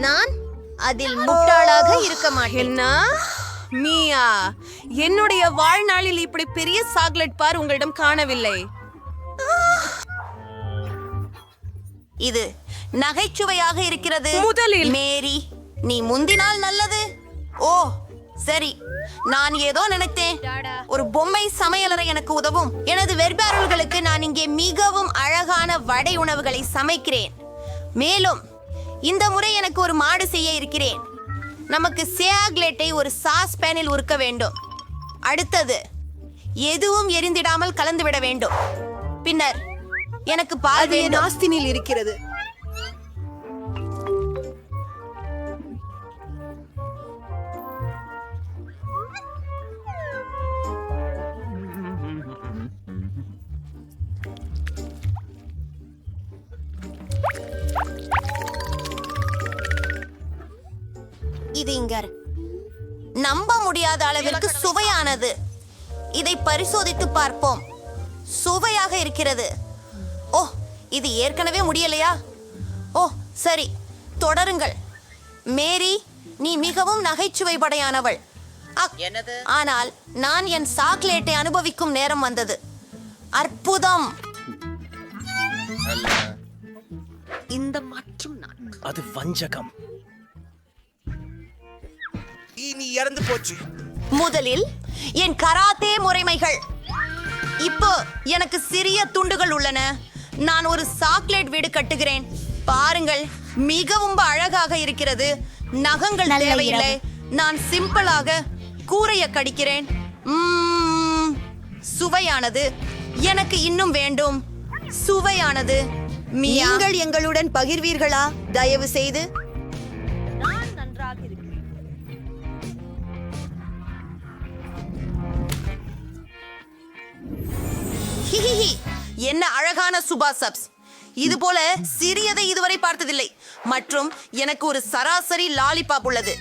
நான் அதில் முட்டாளாக இருக்க மாட்டேன். என்ன மியா, என்னுடைய வாழ்நாளில் இப்படி பெரிய சாக்லேட் பார் உங்களிடம் காணவில்லை. இது நகைச்சுவையாக இருக்கிறது. முதலில் மேரி, நீ முந்தினால் நல்லது. ஓ சரி, நான் ஏதோ நினைத்தேன். ஒரு பொம்மை சமையலறை எனக்கு உதவும். எனது வெர்பாரல்களுக்கு நான் இங்கே மிகவும் அழகான வடை உணவுகளை சமைக்கிறேன். மேலும் இந்த முறை எனக்கு ஒரு மாடு செய்ய இருக்கிறேன். நமக்கு சாக்லேட்டை ஒரு சாஸ் பேனில் உருக்க வேண்டும். அடுத்தது எதுவும் எரிந்திடாமல் கலந்துவிட வேண்டும். பின்னர் எனக்கு பால் வேண்டும். நாஸ்தினில் இருக்கிறது. இது இங்க நம்ப முடியாத அளவிற்கு சுவையானது. இதை பரிசோதித்து பார்ப்போம். சுவையாக இருக்கிறது. ஓ, இது ஏற்கனவே முடியலையா? ஓ சரி, தொடருங்கள். மேரி, நீ மிகவும் நகைச்சுவை படையானவள். ஆனால் நான் என் சாக்லேட்டை அனுபவிக்கும் நேரம் வந்தது. அற்புதம். இந்த மற்றும் நான் அது வஞ்சகம். நீ இறந்து போச்சு. முதலில் என் கராத்தே முறைமைகள். இப்போ எனக்கு சிறிய துண்டுகள் உள்ளன. நான் ஒரு சாக்லேட் வீடு கட்டுகிறேன். பாருங்கள், மிகவும் அழகாக இருக்கிறது. நகங்கள் தேவையில்லை. நான் சிம்பிளாக கூரைய கடிக்கிறேன். சுவையானது. எனக்கு இன்னும் வேண்டும். சுவையானது. நீங்கள் எங்களுடன் பகிர்வீர்களா தயவு செய்து? என்ன அழகான சுபா சப்ஸ். இது போல சிறியதை இதுவரை பார்த்ததில்லை. மற்றும் எனக்கு ஒரு சராசரி லாலிபாப் உள்ளது.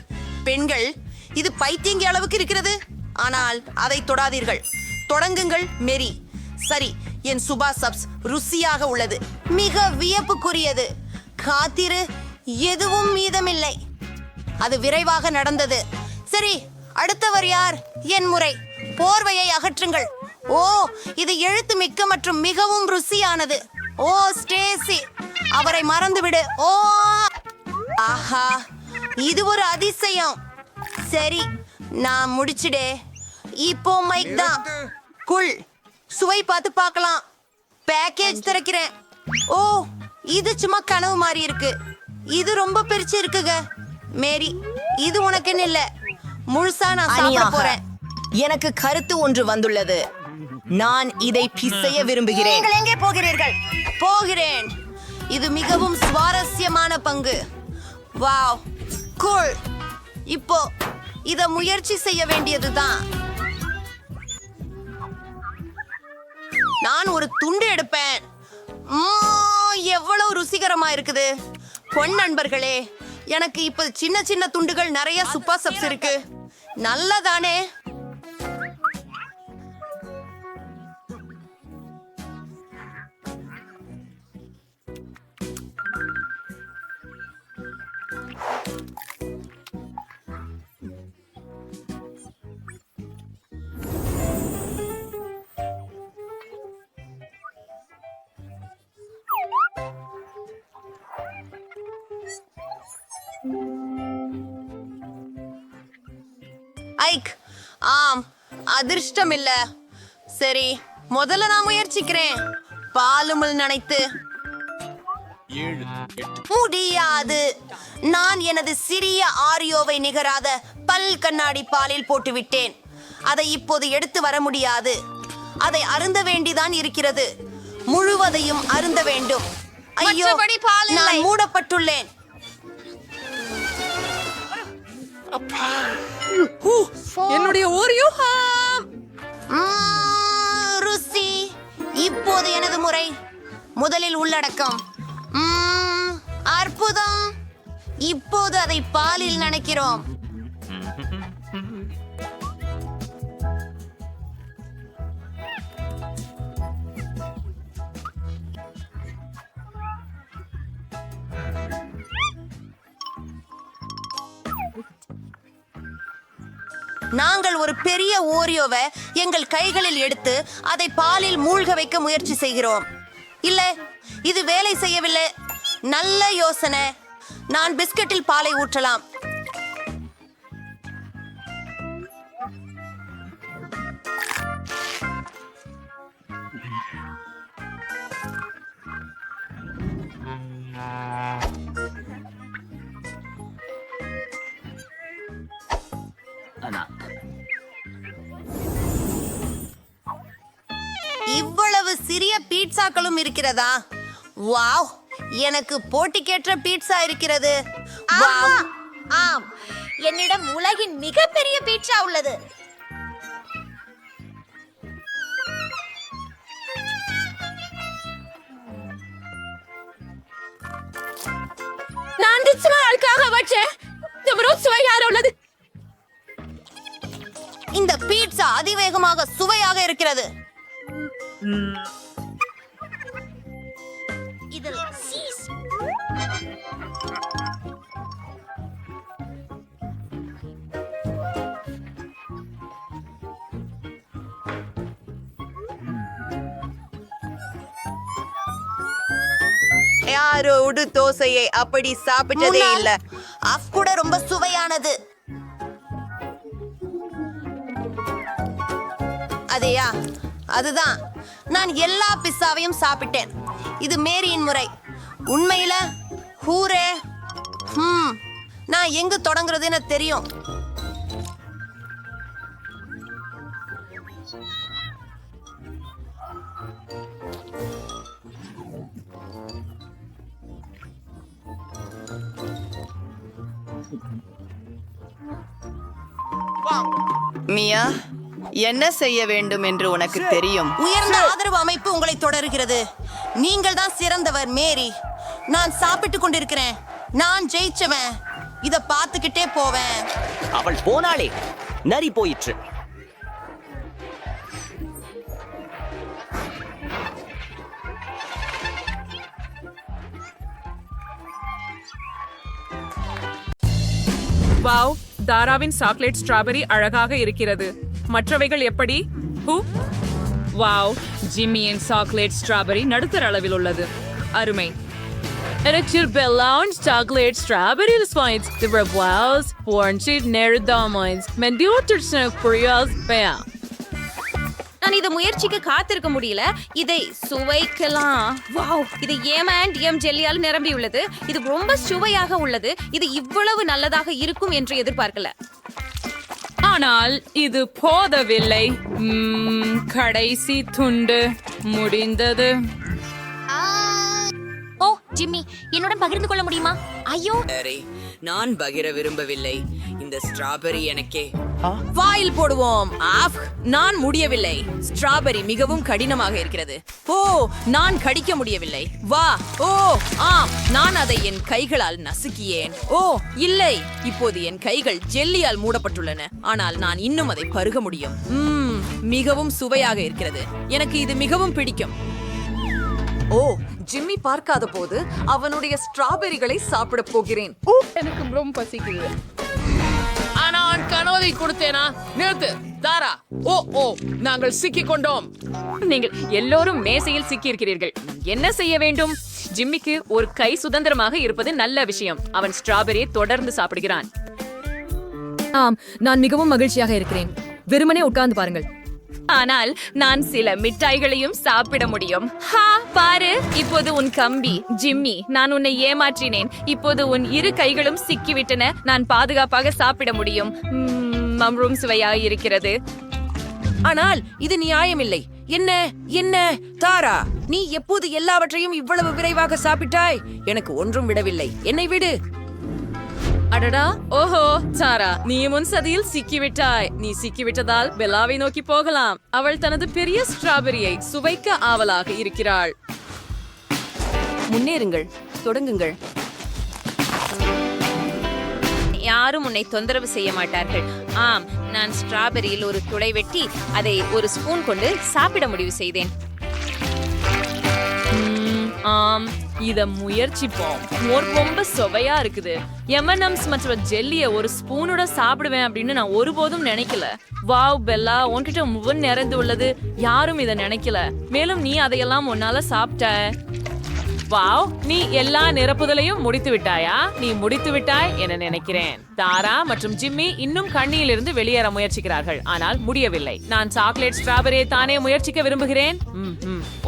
பெண்கள், இது பைத்தியங்கி அளவுக்கு இருக்கிறது. ஆனால் அதை தொடாதீர்கள். தொடங்குங்கள் மேரி. சரி, என் சுபா சப்ஸ் ருசியாக உள்ளது. மிக வியப்புக்குரியது. காத்திரு, எதுவும் மீதமில்லை. அது விரைவாக நடந்தது. சரி, அடுத்தவர் யார்? என் முறை. போர்வையை அகற்றுங்கள். ஓ, இது எழுத்து மிக்க மற்றும் மிகவும் ருசியானது. ஓ ஸ்டேசி, அவரை மறந்துவிடு. ஓ ஆஹா, இது ஒரு அதிசயம். சரி, நான் முடிச்சிடே. இப்போ மைக் தான். குள், சுவை பார்த்து பார்க்கலாம். பேக்கேஜ் திறக்கிறேன். ஓ, இது சும்மா கனவு மாதிரி இருக்கு. இது ரொம்ப பெருசு இருக்குங்க. மேரி, இது உனக்குன்னு இல்ல. முழுசா நான் சாப்பிட போறேன். எனக்கு கருத்து ஒன்று வந்துள்ளது. நான் இதை பிசைய விரும்புகிறேன். நீங்கள் எங்கே போகிறீர்கள்? போகிறேன். இது மிகவும் சுவாரஸ்யமான பங்கு. Wow, cool. இப்போ இத முயற்சி செய்ய வேண்டியதுதான். நான் ஒரு துண்டு எடுப்பேன். எவ்வளவு ருசிகரமா இருக்குது. பொன் நண்பர்களே, எனக்கு இப்ப சின்ன சின்ன துண்டுகள் நிறைய சுப்பா சப்ஸ் இருக்கு. நல்லதானே? ஐக், ஆம், அதிர்ஷ்டம் இல்ல. சரி, முதல்ல நான் முயற்சிக்கிறேன். பாலுமல் நனைத்து முடியாது. நான் எனது சிறிய ஆரியோவை நிகராத பல் கண்ணாடி பாலில் போட்டுவிட்டேன். அதை இப்போது எடுத்து வர முடியாது. அதை அருந்த வேண்டிதான் இருக்கிறது. முழுவதையும் அருந்த வேண்டும். ஐயோ, நான் மூடப்பட்டுள்ளேன். என்னுடைய ஓரியோ ருசி. இப்போது எனது முறை. முதலில் உள்ளடக்கம். அற்புதம். இப்போது அதை பாலில் நனைக்கிறோம். நாங்கள் ஒரு பெரிய ஓரியோவை எங்கள் கைகளில் எடுத்து அதை பாலில் மூழ்க வைக்க முயற்சி செய்கிறோம். இல்லை, இது வேலை செய்யவில்லை. நல்ல யோசனை. நான் பிஸ்கட்டில் பாலை ஊற்றலாம். இவ்வளவு சிறிய பீட்சாக்களும் இருக்கிறதா? வாவ், எனக்கு போட்டிக்கேற்ற பீட்சா இருக்கிறது. வாவ். ஆம், என்னிடம் உலகின் மிகப்பெரிய பீட்சா உள்ளது. நான் அழுக்காக வச்சேன். சுவையாக உள்ளது. இந்த பீட்சா அதிவேகமாக சுவையாக இருக்கிறது. இதில் சீஸ் யாரோடு தோசையை அப்படி சாப்பிட்டதே இல்ல. அஃப் கூட ரொம்ப சுவையானது. அதேயா, அதுதான். நான் எல்லா பிஸ்ஸாவையும் சாப்பிட்டேன். இது மேரியின் முறை. உண்மையில ஹூரே. நான் எங்கு தொடங்குறதுன்னு தெரியும். மியா, என்ன செய்ய வேண்டும் என்று உனக்கு தெரியும். உயர்ந்த ஆதரவு அமைப்பு உங்களை தொடர்கிறது. நீங்கள் தான் சிறந்தவர் மேரி. நான் சாப்பிட்டு கொண்டிருக்கிறேன். நான் ஜெயிச்சவன். இத பார்த்துக்கிட்டே போவேன். அவள் போனாளே, நரி போயிற்று. வாவ், தாராவின் சாக்லேட் ஸ்ட்ராபெரி அழகாக இருக்கிறது. மற்றவைகள் எப்படி? வாவ், ஜிம்மியின் சாக்லேட் ஸ்ட்ராபெரி நடுத்தர அளவில் உள்ளது. அருமை. Erectil Belllounge chocolate strawberry response. The revoils, warranted nerdamoins. Mendioters Purials Bea. நான் இதை முயற்சிக்க காத்திருக்க முடியல. இதை சுவைக்கலாம். வாவ், இது M&M ஜெல்லியால் நிரம்பியுள்ளது. இது ரொம்ப சுவையாக உள்ளது. இது இவ்வளவு நல்லதாக இருக்கும் என்று எதிர்பார்க்கல. ஆனால் இது போதவில்லை. கடைசி துண்டு முடிந்தது. ஓ ஜிம்மி, என்னுடன் பகிர்ந்து கொள்ள முடியுமா? ஐயோ, சரி, நான் பகிர விரும்பவில்லை. இந்த ஸ்ட்ராபெரி எனக்கே. வாயில் போடுவோம். ஆஃப், நான் முடியவில்லை. ஸ்ட்ராபெரி மிகவும் கடினமாக இருக்கிறது. ஓ, நான் கடிக்க முடியவில்லை. வா. ஓ ஆம், நான் அதை என் கைகளால் நசுக்கியேன். ஓ இல்லை, இப்போது என் கைகள் ஜெல்லியால் மூடப்பட்டுள்ளன. ஆனால் நான் இன்னும் அதை பருக முடியும். மிகவும் சுவையாக இருக்கிறது. எனக்கு இது மிகவும் பிடிக்கும். ஓ, ஜிம்மி பார்க்காத போது அவனுடைய ஸ்ட்ராபெரிகளை சாப்பிட போகிறேன். எனக்கு ரொம்ப பசிக்குது. நான் கனோவை கொடுத்தேனா? நிறுத்து தாரா. ஓ, நாங்கள் சிக்கிக் கொண்டோம். நீங்கள் எல்லோரும் மேசையில் சிக்கி இருக்கிறீர்கள். என்ன செய்ய வேண்டும்? ஜிம்மிக்கு ஒரு கை சுதந்திரமாக இருப்பது நல்ல விஷயம். அவன் ஸ்ட்ராபெரியை தொடர்ந்து சாப்பிடுகிறான். ஆம், நான் மிகவும் மகிழ்ச்சியாக இருக்கிறேன். வெறுமனே உட்கார்ந்து பாருங்கள். ஆனால் நான் சில மிட்டாய்களையும் சாப்பிட முடியும். பாரு, இப்போது உன் கம்பி. ஜிம்மி, நான் உன்னை ஏமாற்றினேன். இப்போது உன் இரு கைகளும் சிக்கிவிட்டன. நான் பாதுகாப்பாக சாப்பிட முடியும். மம்ரூம் சுவையாக இருக்கிறது. ஆனால் இது நியாயமில்லை. என்ன தாரா, நீ எப்போது எல்லாவற்றையும் இவ்வளவு விரைவாக சாப்பிட்டாய்? எனக்கு ஒன்றும் விடவில்லை. என்னை விடு. அடடா, ஓஹோ சாரா, நீ முன் சதியில் சிக்கிவிட்டாய். நீ சிக்கிவிட்டதால் பெல்லாவை நோக்கி போகலாம். அவள் தனது பெரிய ஸ்ட்ராபெரியை சுவைக்க ஆவலாக இருக்கிறாள். முன்னேறுங்கள், தொடங்குங்கள். யாரும் உன்னை தொந்தரவு செய்ய மாட்டார்கள். ஆம், நான் ஸ்ட்ராபெரியில் ஒரு துளை வெட்டி அதை ஒரு ஸ்பூன் கொண்டு சாப்பிட முடிவு செய்தேன். ஆம், இத முயற்சிப்போம். ரொம்ப சுவையா இருக்குது. M&M's மற்றும் ஜெல்லிய ஒரு ஸ்பூனோட சாப்பிடுவேன் அப்படின்னு நான் ஒருபோதும் நினைக்கல. வாவ் பெல்லா, உன்கிட்ட முன் நிறைந்து உள்ளது. யாரும் இத நினைக்கல. மேலும் நீ அதையெல்லாம் உன்னால சாப்பிட்ட. வாவ், நீ எல்லா நிரப்புதலையும் முடித்து விட்டாயா? நீ முடித்து விட்டாய் என நினைக்கிறேன். தாரா மற்றும் ஜிம்மி இன்னும் கண்ணியிலிருந்து வெளியேற முயற்சிக்கிறார்கள், ஆனால் முடியவில்லை. நான் சாக்லேட் ஸ்ட்ராபெரியை தானே முயற்சிக்க விரும்புகிறேன்.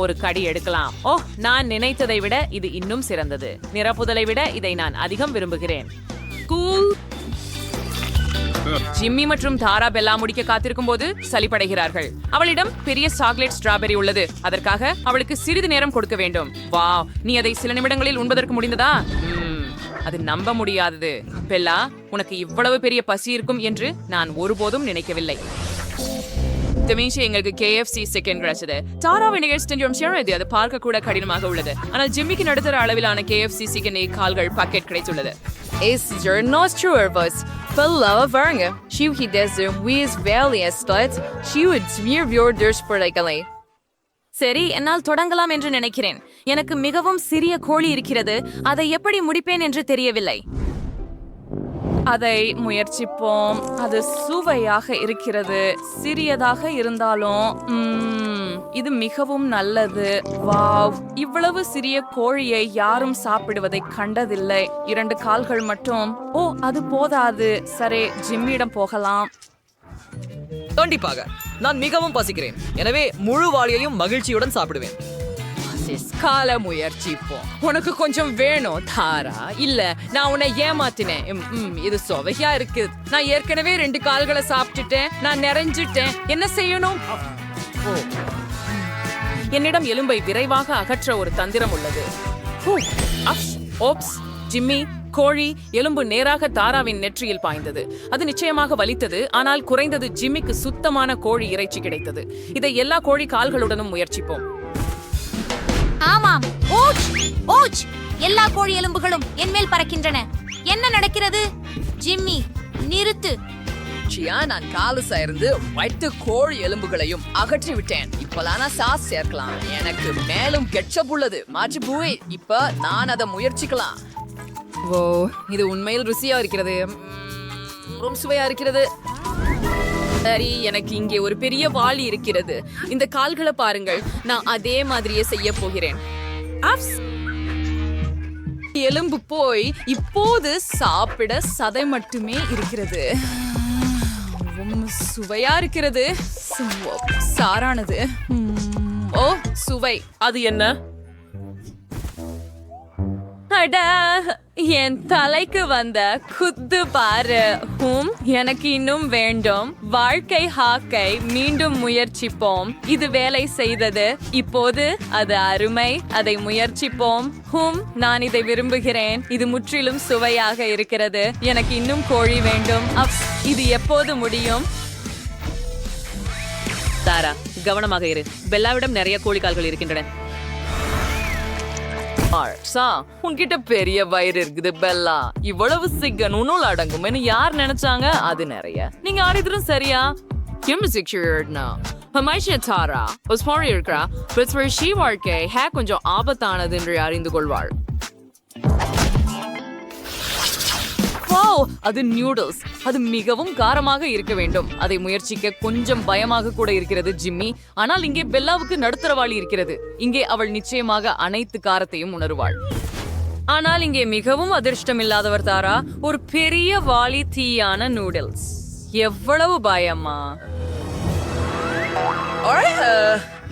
ஒரு கடி எடுக்கலாம். ஓ, நான் நினைத்ததை விட இது இன்னும் சிறந்தது. நிரப்புதலை விட இதை நான் அதிகம் விரும்புகிறேன். கூல். ஜிம்மி மற்றும் தாரா பெல்லா முடிக்க காத்திருக்கும் போது சலிப்படைகிறார்கள். அவளிடம் பெரிய சாக்லேட் ஸ்ட்ராபெரி உள்ளது. அதற்காக அவளுக்கு சிறிது நேரம் கொடுக்க வேண்டும். வாவ், நீ அதை சில நிமிடங்களில் உண்பதற்கு முடிந்ததா? அது நம்ப முடியாதது. பெல்லா, உனக்கு இவ்வளவு பெரிய பசி இருக்கும் என்று நான் ஒருபோதும் நினைக்கவில்லை. எங்களுக்கு KFC சிக்கன் கிடைச்சது. தாராவின் நிகழ்ச்சி அது பார்க்க கூட கடினமாக உள்ளது. ஆனால் ஜிம்மிக்கு நடுத்தர அளவிலான KFC சிக்கன் கால்கள் பாக்கெட் கிடைத்துள்ளது. சரி, என்னால் தொடங்கலாம் என்று நினைக்கிறேன். எனக்கு மிகவும் சிறிய கோழி இருக்கிறது. அதை எப்படி முடிப்பேன் என்று தெரியவில்லை. அதை முயற்சிப்போம். அது சுவையாக இருக்கிறது. சிறியதாக இருந்தாலும் இது மிகவும் நல்லது. வாவ், இவ்வளவு சிறிய கோழியை யாரும் சாப்பிடுவதை கண்டதில்லை. 2 கால்கள் மட்டும். ஓ, அது போதாது. சரி, ஜிம்மியிடம் போகலாம். கண்டிப்பாக நான் மிகவும் பசிக்கிறேன். எனவே முழு வாளியையும் மகிழ்ச்சியுடன் சாப்பிடுவேன். கால முயற்சிப்போம். உனக்கு கொஞ்சம் வேணும் தாரா? இல்ல, நான் உன்னை ஏமாத்தினேன். இது சுவையா இருக்கு. நான் ஏற்கனவே 2 கால்களை சாப்பிட்டுட்டேன். நான் நிறைஞ்சிட்டேன். என்ன செய்யணும்? என்னிடம் எலும்பை விரைவாக அகற்ற ஒரு தந்திரம் உள்ளது. ஓப்ஸ், ஜிம்மி, கோழி எலும்பு நேராக தாராவின் நெற்றியில் பாய்ந்தது. அது நிச்சயமாக வலித்தது. ஆனால் குறைந்தது ஜிம்மிக்கு சுத்தமான கோழி இறைச்சி கிடைத்தது. இதை எல்லா கோழி கால்களுடனும் முயற்சிப்போம். ஆமாம். ஓச் ஓச், எல்லா கோழி எலும்புகளும் என் மேல் பறக்கின்றன. என்ன நடக்கிறது? ஜிம்மி, நிறுத்து. நான் காலுசா இருந்து வைத்து கோழி எலும்புகளையும் அகற்றி விட்டேன். இப்போலான சாஸ் சேர்க்கலாம். எனக்கு மேலும் கெட்சப் உள்ளது. மாற்றி பூவே, இப்ப நான் அதை முயற்சிக்கலாம். ஓ, இது உண்மையில் ருசியா இருக்கிறது. ரொம்ப சுவையா இருக்கிறது. சரி, எனக்கு இங்கே ஒரு பெரிய வாளி இருக்கிறது. இந்த கால்களை பாருங்கள். நான் அதே மாதிரியே செய்ய போகிறேன். எலும்பு போய் இப்போது சாப்பிட சதை மட்டுமே இருக்கிறது. சுவையா இருக்கிறது. சாரானது. ஓ, சுவை. அது என்ன? என் தலைக்கு வந்த குத்து பாரு. எனக்கு இன்னும் வேண்டும். வாழ்க்கை ஹாக்கை மீண்டும் முயற்சிப்போம். இது வேலை செய்தது. இப்போது அது அருமை. அதை முயற்சிப்போம். நான் இதை விரும்புகிறேன். இது முற்றிலும் சுவையாக இருக்கிறது. எனக்கு இன்னும் கோழி வேண்டும். இது எப்போது முடியும்? தாரா, கவனமாக இரு. பெல்லாவிடம் நிறைய கோழி கால்கள் இருக்கின்றன. உன்கிட்ட பெரிய வயிறு இருக்குது பெல்லா. இவ்வளவு சிக்கன் உன்னுள் அடங்கும்னு யார் நினைச்சாங்க? அது நிறைய. நீங்க ஆறிதும் சரியா? தாரா இருக்கிறா. வாழ்க்கை கொஞ்சம் ஆபத்தானது என்று அறிந்து கொள்வாள். அது நியூடல்ஸ். அது மிகவும் காரமாக இருக்க வேண்டும். அதை முயற்சிக்க கொஞ்சம் பயமாக கூட இருக்கிறது ஜிம்மி. ஆனால் இங்கே பெல்லாவுக்கு நடுத்தரவாளி இருக்கிறது. இங்கே அவள் நிச்சயமாக அனைத்து காரத்தையும் உணர்வாள். ஆனால் இங்கே மிகவும் அதிர்ஷ்டம் இல்லாதவர் தாரா. ஒரு பெரிய வாளி தீயான நூடுல்ஸ். எவ்வளவு பயமா!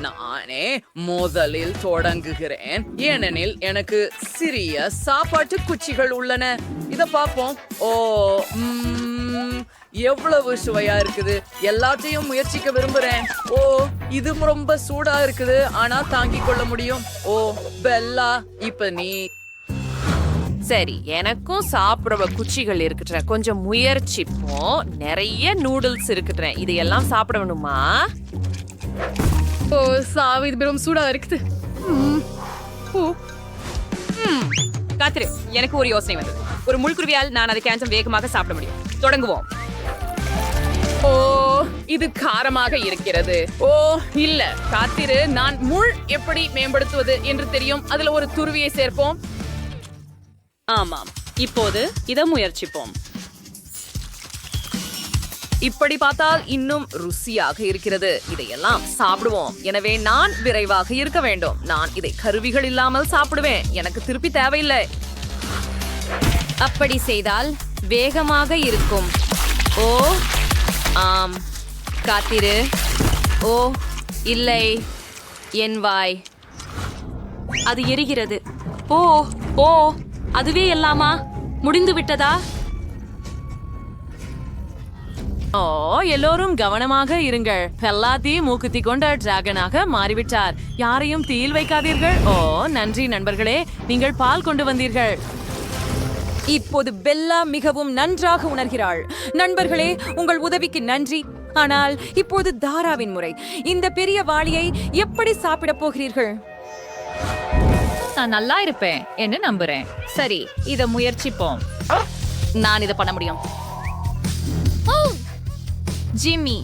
நானே முதலில் தொடங்குகிறேன், ஏனெனில் எனக்கு சிறிய சாப்பாட்டு குச்சிகள் உள்ளன. இத பாப்போம். ஓ, எவ்வளவு சுவையா இருக்குது. எல்லாத்தையும் முயற்சிக்க விரும்புறேன். ஓ, இது ரொம்ப சூடா இருக்குது. ஆனா தாங்கிக் கொள்ள முடியும். ஓ பெல்லா, இப்ப நீ. சரி, எனக்கும் சாப்பிடுற குச்சிகள் இருக்குற. கொஞ்சம் முயற்சிப்போம். நிறைய நூடுல்ஸ் இருக்குற. இதையெல்லாம் சாப்பிட வேணுமா? ஓ சாவு, இது பெரும் சூடா இருக்குது. காத்திரு, எனக்கு ஒரு யோசனை வந்தது. ஒரு முள்குருவியால் நான் அதை கேன்சல் வேகமாக சாப்பிட முடியும். தொடங்குவோம். ஓ, இது காரமாக இருக்கிறது. ஓ இல்ல, காத்திரு, நான் முள் எப்படி மேம்படுத்துவது என்று தெரியும். அதுல ஒரு துருவியை சேர்ப்போம். ஆமாம், இப்போது இதை முயற்சிப்போம். இப்படி பார்த்தால் இன்னும் ருசியாக இருக்கிறது. இதையெல்லாம் சாப்பிடுவோம். எனவே நான் விரைவாக இருக்க வேண்டும். நான் இதை கருவிகள் இல்லாமல் சாப்பிடுவேன். எனக்கு திருப்பி தேவையில்லை. அப்படி செய்தால் வேகமாக இருக்கும். ஓ ஆம், காத்திரு. ஓ இல்லை, என் வாய் அது எரிகிறது. ஓ ஓ அதுவே எல்லாமா முடிந்து விட்டதா? ஓ எல்லோரும் கவனமாக இருங்கள். பெல்லாத்தி மூக்குத்தி கொண்ட டிராகனாக மாறிவிட்டார். யாரையும் தீயில் வைக்காதீர்கள். ஓ நன்றி நண்பர்களே, நீங்கள் பால் கொண்டு வந்தீர்கள். இப்போது பெல்லா மிகவும் நன்றாக உணர்கிறாள். நண்பர்களே, உங்கள் உதவிக்கு நன்றி. ஆனால் இப்போது தாராவின் முறை. இந்த பெரிய வாளியை எப்படி சாப்பிடப் போகிறீர்கள்? நான் நல்லா இருப்பேன் என்று நம்புறேன். சரி, இத முயற்சிப்போம். நான் இத பண்ண முடியும். ஜிம்மி,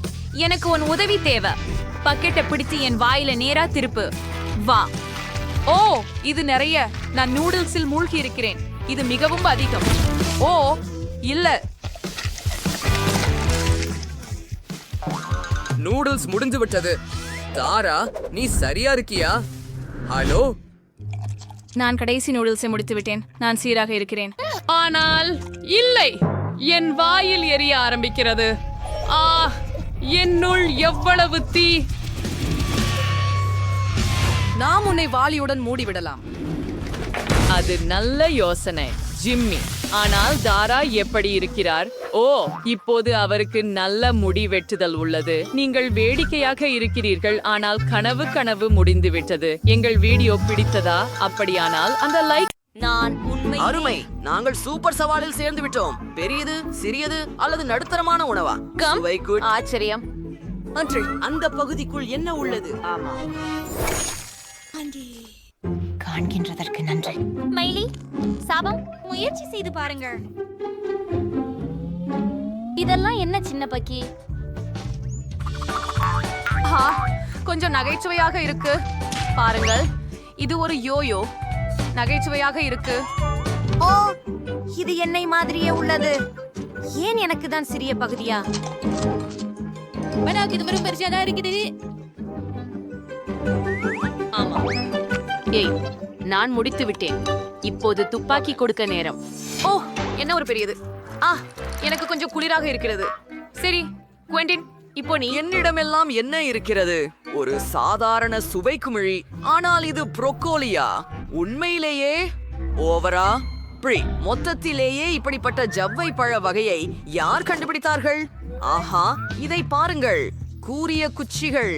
எனக்கு உன் உதவி தேவை. பக்கெட்டை பிடித்து என் வாயில நேரா திருப்பு. வா. ஓ இது நிறைய. நான் நூடுல்ஸில் மூழ்கி இருக்கிறேன். இது மிகவும் அதிகம். ஓ இல்ல, நூடுல்ஸ் முடிஞ்சு விட்டது. தாரா, நீ சரியா இருக்கியா? ஹலோ, நான் கடைசி நூடுல்ஸை முடித்து விட்டேன். நான் சீராக இருக்கிறேன். ஆனால் இல்லை, என் வாயில் எரிய ஆரம்பிக்கிறது. ஆ, என்னுள் எவ்வளவு தீ! நாம் உன்னை வாளியுடன் மூடிவிடலாம். அது நல்ல யோசனை, ஜிம்மி. ஆனால் தாரா எப்படி இருக்கிறார்? ஓ, இப்போது அவருக்கு நல்ல முடி வெட்டுதல் உள்ளது. நீங்கள் வேடிக்கையாக இருக்கிறீர்கள், ஆனால் கனவு முடிந்து விட்டது. எங்கள் வீடியோ பிடித்ததா? அப்படியானால் அந்த லைக். நான் உண்மை அருமை. நாங்கள் சூப்பர் சவாலில் சேர்ந்து விட்டோம். பெரியது, சிறியது அல்லது நடுத்தரமான உணவா? சுவை good. ஆச்சரியம். அந்த பகுதிக்குள் என்ன உள்ளது? ஆமா, காண்கின்றதற்கு நன்றி. மைலி, சாபம், முயற்சி செய்து பாருங்கள். இதெல்லாம் என்ன சின்ன பக்கி? கொஞ்சம் நகைச்சுவையாக இருக்கு. பாருங்கள், இது ஒரு யோயோ. நகைச்சுவையாக இருக்கு. ஓ, இது என்னை மாதிரியே உள்ளது. ஏன் எனக்கு தான் சிறிய பகுதியா? இது வெறும் பெருசாதான் இருக்குது. ஆமா. ஏய், நான் முடித்து விட்டேன். இப்போது துப்பாக்கி கொடுக்க நேரம். ஓ, என்ன ஒரு பெரியது. எனக்கு கொஞ்சம் குளிராக இருக்கிறது. சரி, குவென்டின், இப்போ நீ. என்னிடமெல்லாம் என்ன இருக்கிறது? ஒரு சாதாரண சுவை குமிழி. ஆனால் இது புரோக்கோலியா? உண்மையிலேயே ஓவரா? மொத்தத்திலேயே இப்படிப்பட்ட ஜவ்வை பழ வகையை யார் கண்டுபிடித்தார்கள்? ஆஹா, இதை பாருங்கள். கூரிய குச்சிகள்.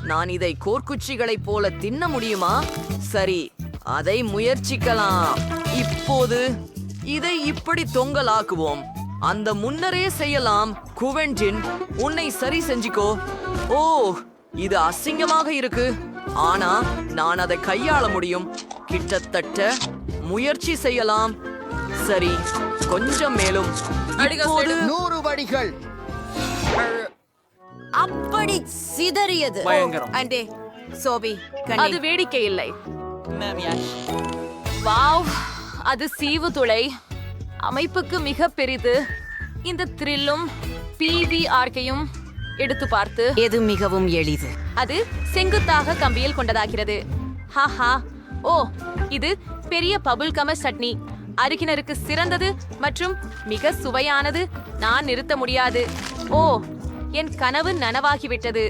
நான் இதை கோர்க்குச்சிகளைப் போல தின்ன முடியுமா? சரி, அதை முயற்சிக்கலாம். இப்போது இதை இப்படி தொங்கலாக்குவோம். அந்த முன்னரே செய்யலாம். குவென்டின், உன்னை சரி செஞ்சிக்கோ. ஓ, இது அசிங்கமாக இருக்கு. ஆனா நான் அதை கையாள முடியும். கிட்டத்தட்ட முயற்சி செய்யலாம். சரி, கொஞ்சம் மேலும். இப்போது 100 வடிகள். அப்படி சிதறியது. அண்டே, சோபி, அது வேடிக்கை இல்லை. வாவ், அது சீவு துளை. அமைப்புக்கு மிக பெரிது. இந்த த்ரில்லும் PVRக்கையும் எடுத்து பார்த்து எது மிகவும் எளிது? அது செங்குத்தாக கம்பியில் கொண்டதாகிறது. ஹாஹா. ஓ, இது பெரிய பபுள் கம சட்னி. அருகினருக்கு சிறந்தது மற்றும் மிக சுவையானது. நான் நிறுத்த முடியாது. ஓ, என் கனவு நனவாகிவிட்டது.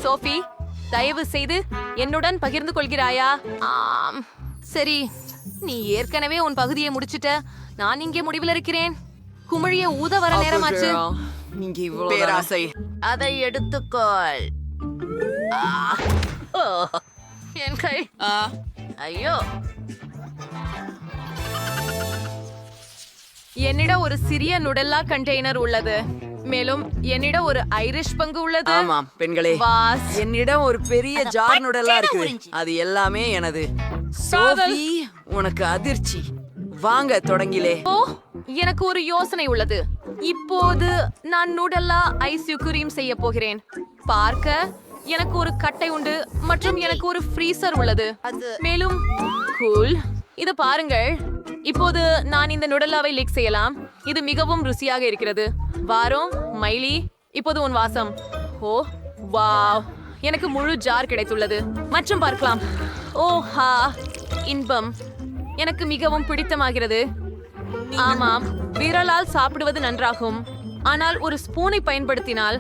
சோஃபி, தயவு செய்து என்னுடன் பகிர்ந்து கொள்கிறாயா? ஆம், சரி. நீ ஏற்கனவே உன் பகுதியை முடிச்சிட்ட. நான் இங்கே முடிவில் இருக்கிறேன். குமிழிய ஊத வர நேரமாச்சு. பேராசை. அதை எடுத்துக்கொள். ஓ, என் கை. ஐயோ, என்னிடம் ஒரு சிறிய நுடல்லா கண்டெய்னர் உள்ளது. மேலும் என்னிடம் ஒரு ஐரிஷ் பங்கு உள்ளது. ஆமாம் பெண்களே, வாஸ். என்னிடம் ஒரு பெரிய ஜார் நுடலா இருக்கு. அது எல்லாமே எனது. சோஃபி, உனக்கு அதிர்ச்சி. வாங்க தொடங்கிலே. ஓ, எனக்கு ஒரு யோசனை உள்ளது. இப்போது நான் நூடல்லா ஐஸ் கிரீம் செய்ய போகிறேன். பார்க்க எனக்கு ஒரு கட்டை உண்டு மற்றும் எனக்கு ஒரு ஃப்ரீசர் உள்ளது. மேலும் கூல், இத பாருங்கள். இப்போது நான் இந்த நுடல்லாவை லீக் செய்யலாம். இது மிகவும் ருசியாக இருக்கிறது. வாரோம் மைலி, இப்போது உன் வாசம். ஓ வாவ், எனக்கு முழு ஜார் கிடைத்துள்ளது. மற்றும் பார்க்கலாம். ஓஹா, இன்பம் எனக்கு மிகவும் பிடித்தமாகிறது. ஆமாம், விரலால் சாப்பிடுவது நன்றாகும், ஆனால் ஒரு ஸ்பூனை பயன்படுத்தினால்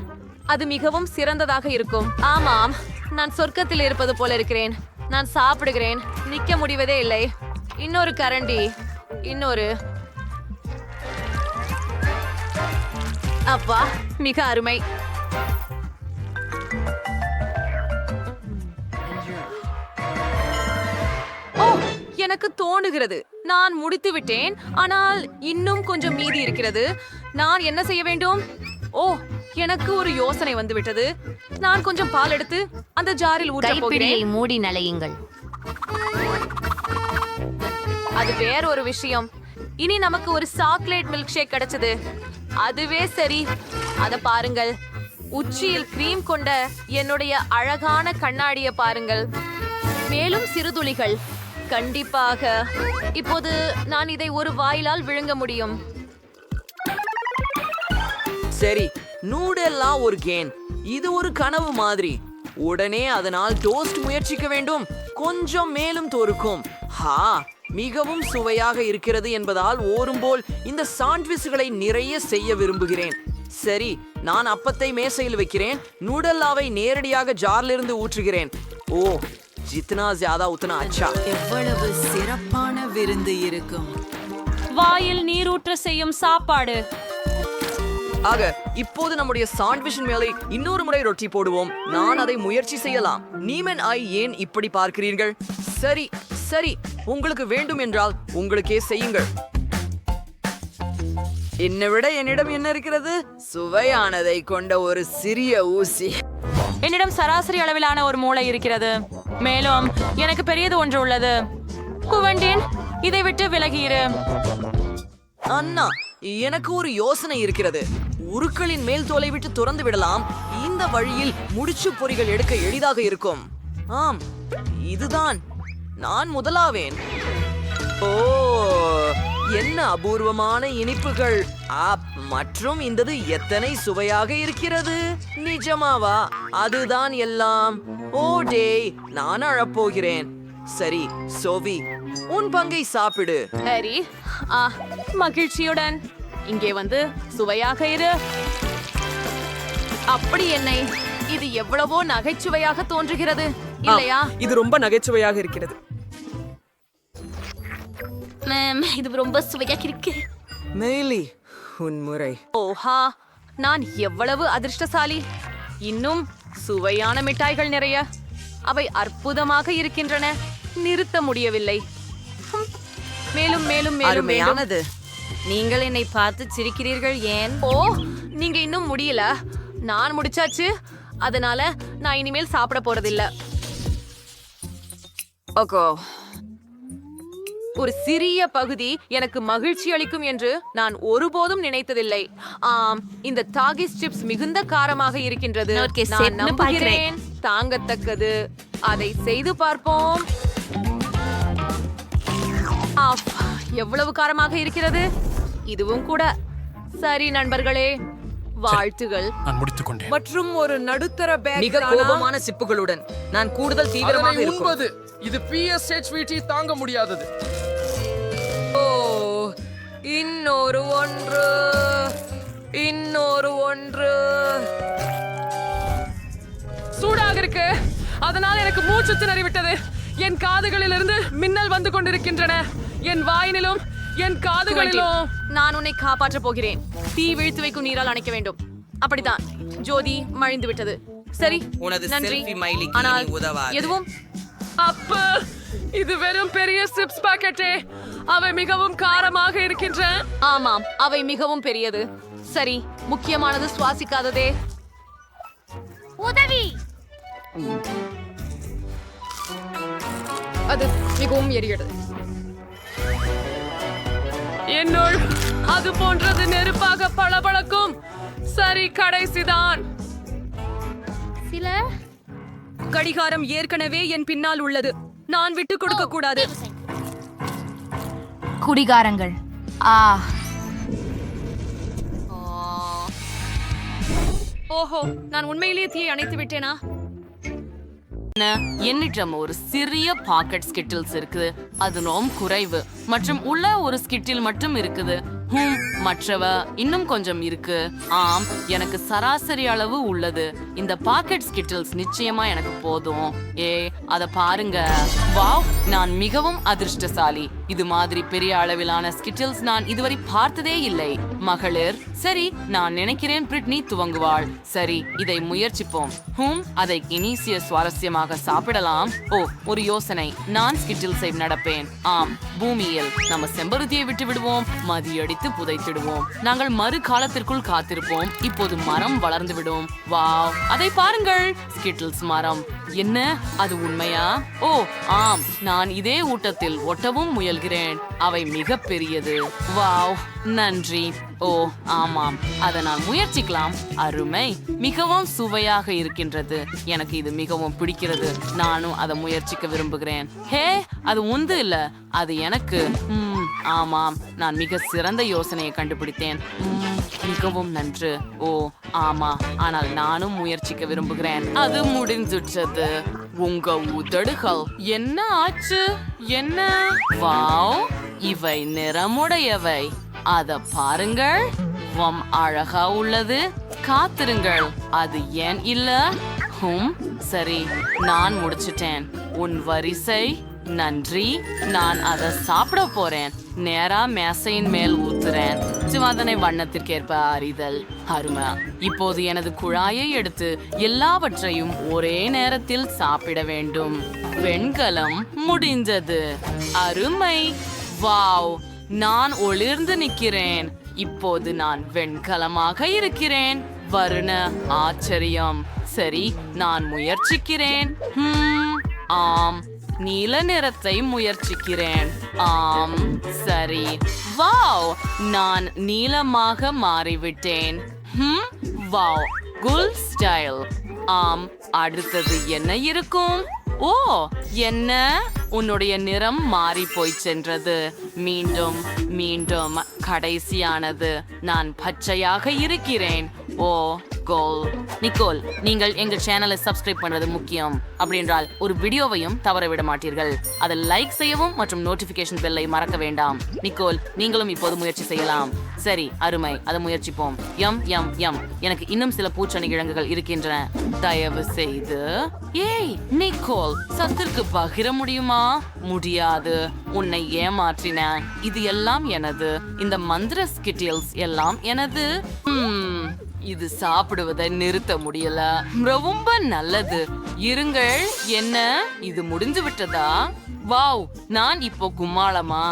அது மிகவும் சிறந்ததாக இருக்கும். ஆமாம், நான் சொர்க்கத்தில் இருப்பது போல இருக்கிறேன். நான் சாப்பிடுகிறேன், நிக்க முடிவதே இல்லை. இன்னொரு கரண்டி, இன்னொரு. அப்பா, மிக அருமை. ஓ, எனக்கு தோணுகிறது நான் முடித்து விட்டேன், ஆனால் இன்னும் கொஞ்சம் மீதி இருக்கிறது. நான் என்ன செய்ய வேண்டும்? ஓ, எனக்கு ஒரு யோசனை வந்துவிட்டது. நான் கொஞ்சம் பால் எடுத்து அந்த ஜாரில் ஊற்ற போகிறேன். மூடி நலையுங்கள். அது வேற ஒரு விஷயம். இனி நமக்கு ஒரு சாக்லேட் மில்க் ஷேக் கிடைச்சது. அதுவே சரி. அத பாருங்கள், உச்சியில் கிரீம் கொண்ட என்னுடைய அழகான கண்ணாடியை பாருங்கள். மேலும் சிறுதுளிகள். கண்டிப்பாக. இப்போது நான் இதை ஒரு வாயிலால் விழுங்க முடியும். சரி, நூடெல்லா ஒரு கேன். இது ஒரு கனவு மாதிரி. உடனே அதனால் டோஸ்ட் முயற்சிக்க வேண்டும். கொஞ்சம் மேலும் தோறுக்கும். ஹா, மிகவும் சுவையாக இருக்கிறது என்பதால் ஓரும்போல் இந்த சாண்ட்விச்களை நிறைய செய்ய விரும்புகிறேன். சரி, நான் அப்பத்தை மேசையில் வைக்கிறேன். நூடல்லாவை நேரடியாக ஜார்லிருந்து ஊற்றுகிறேன். ஓ, ஜித்னா ஜியாதா உத்னா அச்சா. எவ்வளவு சிறப்பான விருந்து இருக்கும். வாயில் நீரூற்ற செய்யும் சாப்பாடு. ஆக, இப்போது நம்முடைய சாண்ட்விச்சின் மேலே இன்னொரு முறை ரொட்டி போடுவோம். நான் அதை முயற்சி செய்யலாம். நீமன் ஐ ஏன் இப்படி பார்க்கிறீர்கள்? சரி சரி, உங்களுக்கு வேண்டும் என்றால் உங்களுக்கே செய்யுங்கள். என்னை விட என்னிடம் என்ன இருக்கிறது? சுவையானதை கொண்ட ஒரு சிறிய ஊசி. என்னிடம் சராசரி அளவிலான ஒரு மூளை இருக்கிறது. மேலும் எனக்கு பெரியது ஒன்று உள்ளது. குவண்டின், இதை விட்டு விலகியிரு. அண்ணா, எனக்கு ஒரு யோசனை இருக்கிறது. உருக்களின் மேல் தோலை விட்டு துறந்து விடலாம். இந்த வழியில் முடிச்சு பொறிகள் எடுக்க எளிதாக இருக்கும். ஆம், இதுதான். நான் முதலாவேன். ஓ, என்ன அபூர்வமான இனிப்புகள். மற்றும் இந்தது எத்தனை சுவையாக இருக்கிறது. நிஜமாவா? அதுதான் எல்லாம். ஓ டேய், நான் அழப்போகிறேன். சரி சோவி, உன் பங்கை சாப்பிடு. ஹரி, மகிழ்ச்சியுடன் இங்கே வந்து சுவையாக இரு. அப்படி என்னை இது எவ்வளவோ நகைச்சுவையாக தோன்றுகிறது இல்லையா? இது ரொம்ப நகைச்சுவையாக இருக்கிறது. இது ரொம்ப சுவையாக இருக்கு. மேலி, உன் முறை. ஓஹா, நான் எவ்வளவு அதிர்ஷ்டசாலி. இன்னும் சுவையான மிட்டாய்கள் நிறைய. அவை அற்புதமாக இருக்கின்றன. நிறுத்த முடியவில்லை. மேலும் மேலும் மேலும் மேலும். அருமையானது. நீங்கள் என்னை பார்த்து சிரிக்கிறீர்கள் ஏன்? ஓ, நீங்க இன்னும் முடியல. நான் முடிச்சாச்சு. அதனால நான் இனிமேல் சாப்பிட போறதில்ல. ஓகோ, ஒரு சிறிய பகுதி எனக்கு மகிழ்ச்சி அளிக்கும் என்று நான் ஒருபோதும் நினைத்ததில்லை. ஆம், இந்த டாகிஸ் சிப்ஸ் மிகுந்த காரமாக இருக்கின்றது. நான் நம்புகிறேன் தாங்கத்தக்கது. அதை செய்து பார்ப்போம். எவ்வளவு காரமாக இருக்கிறது. இதுவும் கூட. சரி நண்பர்களே, வாழ்த்துகள். மற்றும் ஒரு நடுத்தர பேக். மிக கோபமான சிப்புகளுடன் நான் கூடுதல் தீவிரமாக இருக்கும். இது PSHVT தாங்க முடியாதது. ஓ, இன்னொரு ஒன்று, இன்னொரு ஒன்று. சூடாக இருக்கு. அதனால் எனக்கு மூச்சு திணறிவிட்டது. என் காதுகளிலிருந்து மின்னல் வந்து கொண்டிருக்கின்றன. என் வாயினிலும் என் காதுகளிலும். நான் உன்னை காப்பாற்ற போகிறேன். தீ வீழ்த்து வைக்கும் நீரால் அணைக்க வேண்டும். அப்படித்தான். ஜோதி மழிந்து விட்டது. சரி, நன்றி. ஆனால் எதுவும் அப்ப இது வெறும் பெரிய சிப்ஸ் பாக்கெட்டே. அவை மிகவும் காரமாக இருக்கின்றன. ஆமாம், அவை மிகவும் பெரியது. சரி, முக்கியமானது சுவாசிக்காததே. உதவி. அது மிகவும் எரிகிறது. என்னுள் அது போன்றது நெருப்பாக பளபளக்கும். சரி, கடைசிதான். சில கடிகாரம் ஏற்கனவே என் பின்னால் உள்ளது. நான் விட்டு கொடுக்க கூடாது. குடிகாரங்கள். ஓஹோ, நான் உண்மையிலேயே தீயை அணைத்து விட்டேனா? என்னிடம் ஒரு சிறிய பாக்கெட் ஸ்கிட்டில்ஸ் இருக்குது. அது ரொம்ப குறைவு மற்றும் உள்ள ஒரு ஸ்கிட்டில் மட்டும் இருக்குது. மற்றவ இன்னும் கொஞ்சம் இருக்கு. ஆம், எனக்கு சராசரி அளவு உள்ளது. இந்த பாக்கெட் ஸ்கிட்டில்ஸ் நிச்சயமா எனக்கு போதும். அத பாருங்க. வாவ், நான் மிகவும் அதிர்ஷ்டசாலி. இது மாதிரி பெரிய அளவிலான ஸ்கிட்டில்ஸ் நான் இதுவரை பார்த்ததே இல்லை. மகளிர், சரி, நான் நினைக்கிறேன் பிரிட்னி துவங்குவாள். சரி, இதை முயற்சிப்போம். அதை இனிசிய சுவாரஸ்யமாக சாப்பிடலாம். ஒரு யோசனை. நான் ஸ்கிட்டில்ஸை நடப்பேன். ஆம், பூமியில் நம்ம செம்பருத்தியை விட்டு விடுவோம், மதியடித்து புதைத்திடுவோம். நாங்கள் மறு காலத்திற்குள் காத்திருப்போம். இப்போது மரம் வளர்ந்து விடும். வாவ், அதை பாருங்கள், ஸ்கிட்டில்ஸ் மரம். என்ன அது உண்மையா? ஆம், நான் இதே ஊட்டத்தில் ஒட்டவும் முயல்கிறேன். அவை மிக பெரியது. வாவ், நன்றி. ஆமாம், அதை நான் முயற்சிக்கலாம். அருமை, மிகவும் சுவையாக இருக்கின்றது. எனக்கு இது மிகவும் பிடிக்கிறது. நானும் அதை முயற்சிக்க விரும்புகிறேன். அது உந்து இல்ல, அது எனக்கு. ஆமாம், நான் மிக சிறந்த யோசனையை கண்டுபிடித்தேன். மிகவும் நன்று. ஆமா, ஆனால் நானும் முயற்சிக்க விரும்புகிறேன். அது முடிஞ்சுட்டது. உங்க உதடுகள் என்ன ஆச்சு? என்ன? வாவ், இவை நிறமுடையவை. அத பாருங்கள், அழகா உள்ளது. காத்திருங்கள், அது ஏன் இல்ல? சரி, நான் முடிச்சிட்டேன். உன் வரிசை. நன்றி. நான் அதை சாப்பிட போறேன். நேரா மேசையின் மேல் ஊத்துறேன். சிவாதனை வண்ணத்திற்கேற்ப அறிதல். அருமை. இப்போது எனது குழாயை எடுத்து எல்லாவற்றையும் ஒரே நேரத்தில் சாப்பிட வேண்டும். வெண்கலம் முடிந்தது. அருமை. வாவ், நான் ஒளிர்ந்து நிற்கிறேன். இப்போது நான் வெண்கலமாக இருக்கிறேன். வருண ஆச்சரியம். சரி, நான் முயற்சிக்கிறேன். ஆம், நீல நிறத்தை முயற்சிக்கிறேன். ஆம், சரி. வாவ், நான் நீலமாக மாறிவிட்டேன். வாவ், குல் ஸ்டைல். ஆம், அடுத்தது என்ன இருக்கும்? என்ன? உன்னுடைய நிறம் மாறி போய் சென்றது. மீண்டும் மீண்டும் கடைசியானது. நான் பச்சையாக இருக்கிறேன். கோல். நிக்கோல், நீங்கள் எங்கள் சேனலை சப்ஸ்கிரைப் பண்றது முக்கியம். அப்படின்றால் ஒரு வீடியோவையும் தவற விட மாட்டீர்கள். அதை லைக் செய்யவும் மற்றும் நோட்டிபிகேஷன் பெல்லை மறக்க வேண்டாம். நிக்கோல், நீங்களும் இப்போது முயற்சி செய்யலாம். சரி, அருமை, அதை முயற்சிப்போம். எனக்கு இன்னும் சில பூச்செடி கிழங்குகள் இருக்கின்றன. தயவு செய்து. நிக்கோல், சத்திற்கு பகிர முடியுமா? முடியாது. உன்னை ஏமாற்றின. இது எல்லாம் எனது. இந்த மந்திர ஸ்கிட்டில்ஸ் எல்லாம் எனது. இது சாப்பிடுவதை நிறுத்த முடியல. ரொம்ப நல்லது. இருங்கள். என்ன, இது முடிஞ்சு விட்டதா? வாவ், நான் இப்போ கும்மாளமா?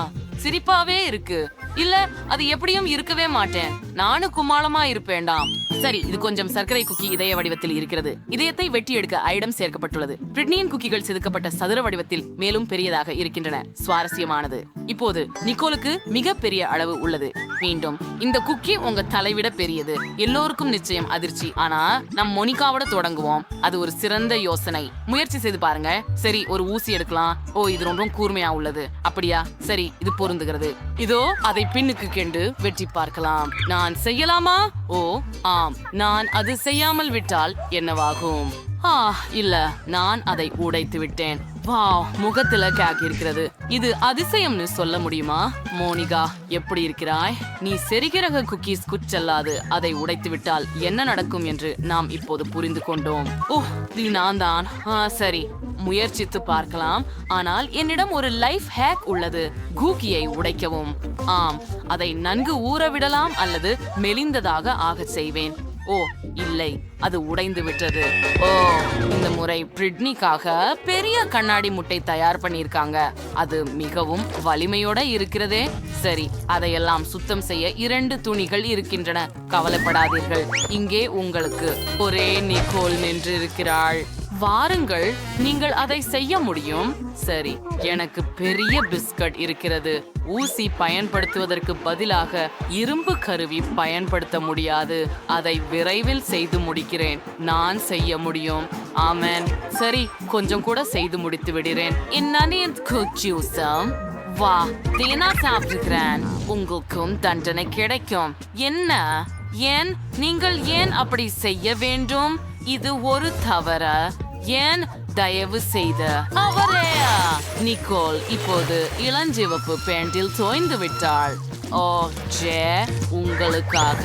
சிரிப்பாவே இருக்கு. இல்ல, அது எப்படியும் இருக்கவே மாட்டேன். நானும் கும்மாளமா இருப்பேண்டாம். சரி, இது கொஞ்சம் சர்க்கரை குக்கி இதய வடிவத்தில் இருக்கிறது. இதயத்தை வெட்டி எடுக்க ஐடம் சேர்க்கப்பட்டுள்ளது. பிரிட்னியின் குக்கிகள் செதுக்கப்பட்ட சதுர வடிவத்தில் மேலும் பெரியதாக இருக்கின்றன. சுவாரஸ்யமானது. இப்போது நிக்கோலுக்கு மிக பெரிய அளவு உள்ளது. மீண்டும், இந்த குக்கி உங்க தலைவிட பெரியது. எல்லோருக்கும் நிச்சயம் அதிர்ச்சி. ஆனா நம் மோனிகாவோட தொடங்குவோம். அது ஒரு சிறந்த யோசனை. முயற்சி செய்து பாருங்க. சரி, ஒரு ஊசி எடுக்கலாம். இது ரொம்ப கூர்மையா உள்ளது. அப்படியா? சரி, இது பொருந்துகிறது. இதோ அதை பின்னுக்கு கெண்டு வெட்டி பார்க்கலாம். நான் செய்யலாமா? ஆம், நான் அது செய்யாமல் விட்டால் என்னவாகும்? இல்ல, நான் அதை உடைத்து விட்டேன். வாவ், முகத்துல கேக் இருக்கிறது. இது அதிசயம்னு சொல்ல முடியுமா? மோனிகா, எப்படி இருக்கிறாய்? நீ செரிகிரக குக்கீஸ் குச்சல்லாது அதை உடைத்து விட்டால் என்ன நடக்கும் என்று நாம் இப்போது புரிந்து கொண்டோம். இது நான் தான். சரி, முயற்சித்து பார்க்கலாம். ஆனால் என்னிடம் ஒரு லைஃப் ஹேக் உள்ளது. குக்கீயை உடைக்கவும். ஆம், அதை நன்கு ஊற விடலாம் அல்லது மெலிந்ததாக ஆக செய்வேன். இல்லை, அது உடைந்து விட்டது. இந்த முறை பிரிட்னிக்காக பெரிய கண்ணாடி முட்டை தயார் பண்ணியிருக்காங்க. அது மிகவும் வலிமையோட இருக்கிறதே. சரி, அதையெல்லாம் சுத்தம் செய்ய 2 துணிகள் இருக்கின்றன. கவலைப்படாதீர்கள். இங்கே உங்களுக்கு ஒரே நிக்கோல் நின்று இருக்கிறாள். வாருங்கள், நீங்கள் அதை செய்ய முடியும். சரி, எனக்கு பெரிய பிஸ்கட் இருக்கிறது. ஊசி பயன்படுத்துவதற்கு பதிலாக இரும்பு கருவி பயன்படுத்த முடியாது. அதை விரைவில் செய்து முடிக்கிறேன். நான் செய்ய முடியும். ஆமென். சரி, கொஞ்சம் கூட செய்து முடித்து விடுறேன். வா, தேனா சாப்பிடுகிறேன். உங்களுக்கும் தண்டனை கிடைக்கும். என்ன? ஏன் நீங்கள் ஏன் அப்படி செய்ய வேண்டும்? இது ஒரு தவறு. ஏன்? தயவு செய்து அவரே. நிக்கோல் இப்போது இளஞ்சிவப்பு பேண்டில் தோய்ந்து விட்டாள். ஓ ஜே, உங்களுக்காக.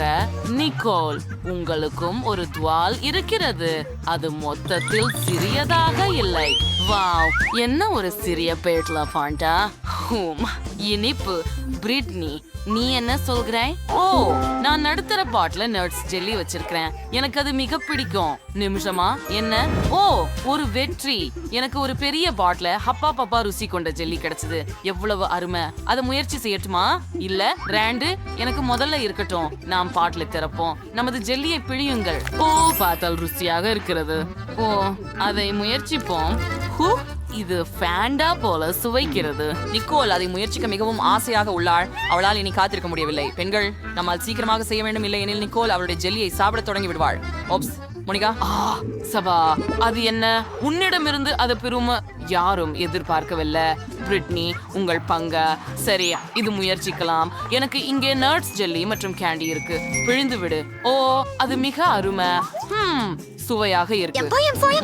நிக்கோல், உங்களுக்கும் ஒரு துவால் இருக்கிறது. அது மொத்தத்தில் சிறியதாக இல்லை. வாவ், என்ன ஒரு சிறிய பேட்ல பாண்டா. இனிப்பு. பிரிட்னி, நீ என்ன சொல்கிறாய்? ஓ, நான் நடுத்தர பாட்ல நட்ஸ் ஜெல்லி வச்சிருக்கிறேன். எனக்கு அது மிக பிடிக்கும். நிமிஷமா, என்ன? ஓ, ஒரு வெற்றி. எனக்கு ஒரு பெரிய பாட்ல ஹப்பா பப்பா ருசி கொண்ட ஜெல்லி கிடைச்சது. எவ்வளவு அருமை. அதை முயற்சி செய்யட்டுமா? இல்ல ரேண்டு, எனக்கு முதல்ல இருக்கட்டும். நாம் பாட்ல திறப்போம். நமது ஜெல்லியை பிழியுங்கள். ஓ, பார்த்தால் ருசியாக இருக்கிறது. ஓ, அதை முயற்சிப்போம். இது ஃபேண்டா போல சுவைக்கிறது. நிக்கோல் அதை முயற்சிக்க மிகவும் ஆசையாக உள்ளாள். அவளால் இனி காத்திருக்க முடியவில்லை. பெண்கள், நம்மால் சீக்கிரமாக செய்ய வேண்டும். இல்லை எனில் நிக்கோல் அவளுடைய ஜெல்லியை சாப்பிட தொடங்கி விடுவாள். Oops, Monica. சபா, அது என்ன? உன்னிடமிருந்து அது பெருமை யாரும் எதிர்பார்க்கவில்லை. பிரிட்னி, உங்கள் பங்க. சரி, இது முயற்சிக்கலாம். எனக்கு இங்கே நட்ஸ் ஜெல்லி மற்றும் கேண்டி இருக்கு. பிழிந்து விடு. ஓ, அது மிக அருமை. சுவையாக இருக்கு.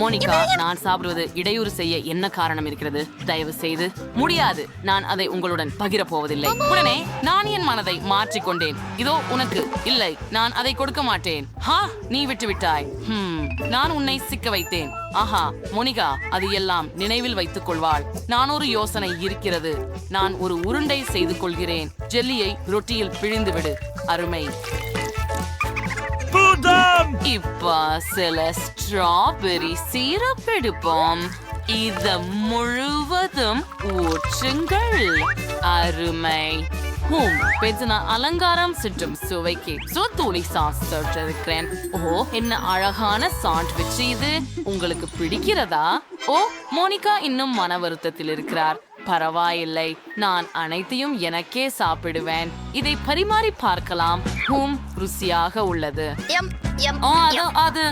மோனிகா, நான் சாப்பிடுவது இடையூறு செய்ய என்ன காரணம் இருக்கிறது? தயவு செய்து. முடியாது, நான் அதை உங்களுடன் பகிர போவதில்லை. உடனே நான் என் மனதை மாற்றிக்கொண்டேன். இதோ உனக்கு. இல்லை, நான் அதை கொடுக்க மாட்டேன். நீ விட்டு விட்டாய். நான் உன்னை சிக்க வைத்தேன். ஆஹா, மோனிகா அது எல்லாம் நினைவில் வைத்துக் கொள்வாள். நான் ஒரு யோசனை இருக்கிறது. நான் ஒரு உருண்டை செய்து கொள்கிறேன். ஜெல்லியை ரொட்டியில் பிழிந்து விடு. அருமை. இப்ப சில ஸ்ட்ராபெரி சீரப் எடுப்போம். இத முழுவதும் ஊற்றுங்கள். அருமை. அலங்காரம் சுற்றும் சுவைக்கு தூளி சாஸ் இருக்கிறேன். ஓ, என்ன அழகான சாண்ட்விச் இது. உங்களுக்கு பிடிக்கிறதா? ஓ, மோனிகா இன்னும் மன வருத்தத்தில் இருக்கிறார். பரவாயில்லை, நான் அனைத்தையும் எனக்கே சாப்பிடுவேன். இதை பரிமாறி பார்க்கலாம். ருசியாக உள்ளது. அது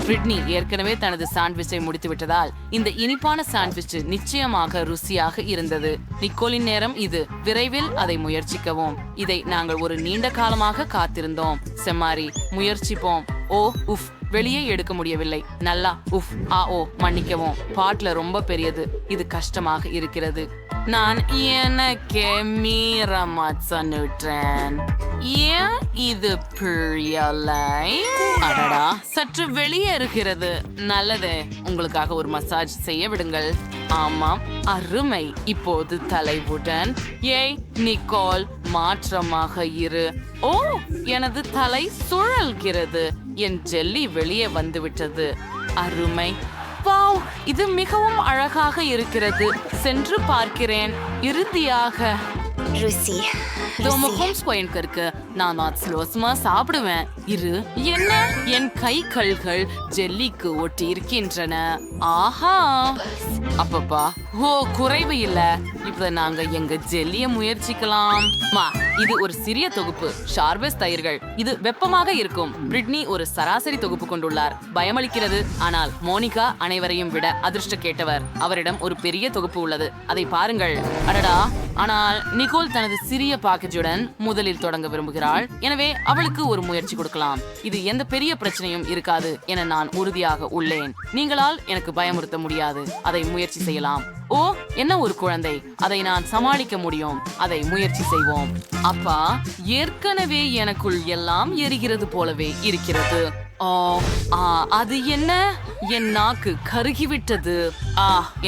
பிரிட்னி ஏற்கனவே தனது சாண்ட்விச்சை முடித்து விட்டதால் இந்த இனிப்பான சாண்ட்விச் நிச்சயமாக ருசியாக இருந்தது. நிக்கோலின் நேரம் இது. விரைவில் அதை முயற்சிக்கவும். இதை நாங்கள் ஒரு நீண்ட காலமாக காத்திருந்தோம். செம்மாரி, முயற்சிப்போம். ஓ, உஃப், வெளியே எடுக்க முடியவில்லை. நல்லா. உஃப், ஓ, மன்னிக்கவும். பாட்ல ரொம்ப பெரியது. இது கஷ்டமாக இருக்கிறது. நான் எனக்கே மீறமாச்சனுட்டேன். ஏன் இது பிரியலை? அடடா, சற்று வெளியே இருக்கிறது. நல்லது, உங்களுக்காக ஒரு மசாஜ் செய்ய விடுங்கள். ஆமாம், அருமை. இப்போது தலைவுடன். ஏய் நிக்கோல், மாற்றமாக இரு. ஓ, எனது தலை சுழல்கிறது. என் ஜெல்லி வெளியே வந்துவிட்டது. அருமை. வாவ், இது மிகவும் அழகாக இருக்கிறது. சென்று பார்க்கிறேன். இறுதியாக ருசி. நான் சாப்பிடுவேன். என்ன? என் கை கல்கள் ஜெல்லிக்கு ஒட்டி இருக்கின்றன. ஆஹா, அப்பப்பா. ஓ, குறைவு இல்ல. இப்ப நாங்க எங்க ஜெல்லிய முயற்சிக்கலாம். இது ஒரு சிறிய தொகுப்பு ஷார்பஸ் தயிர்கள். இது வெப்பமாக இருக்கும். பிரிட்னி ஒரு சராசரி தொகுப்பு கொண்டுள்ளார். பயமளிக்கிறது. ஆனால் மோனிகா அனைவரையும் விட அதிர்ஷ்ட கேட்டவர். அவரிடம் ஒரு பெரிய தொகுப்பு உள்ளது. அதை பாருங்கள். அடடா. ஆனால் நிக்கோல் தனது சிறிய பாக்கெட்டுடன் முதலில் தொடங்க விரும்புகிறாள். எனவே அவளுக்கு ஒரு முயற்சி கொடுக்கலாம். இது எந்த பெரிய பிரச்சனையும் இருக்காது என நான் உறுதியாக உள்ளேன். நீங்களால் எனக்கு பயமுறுத்த முடியாது. அதை முயற்சி செய்யலாம். ஓ, என்ன ஒரு குழந்தை. அதை நான் சமாளிக்க முடியும். அதை முயற்சி செய்வோம். அப்பா, ஏற்கனவே எனக்குள் எல்லாம் எரிகிறது போலவே இருக்கிறது. அது என்ன? என் நாக்கு கருகிவிட்டது.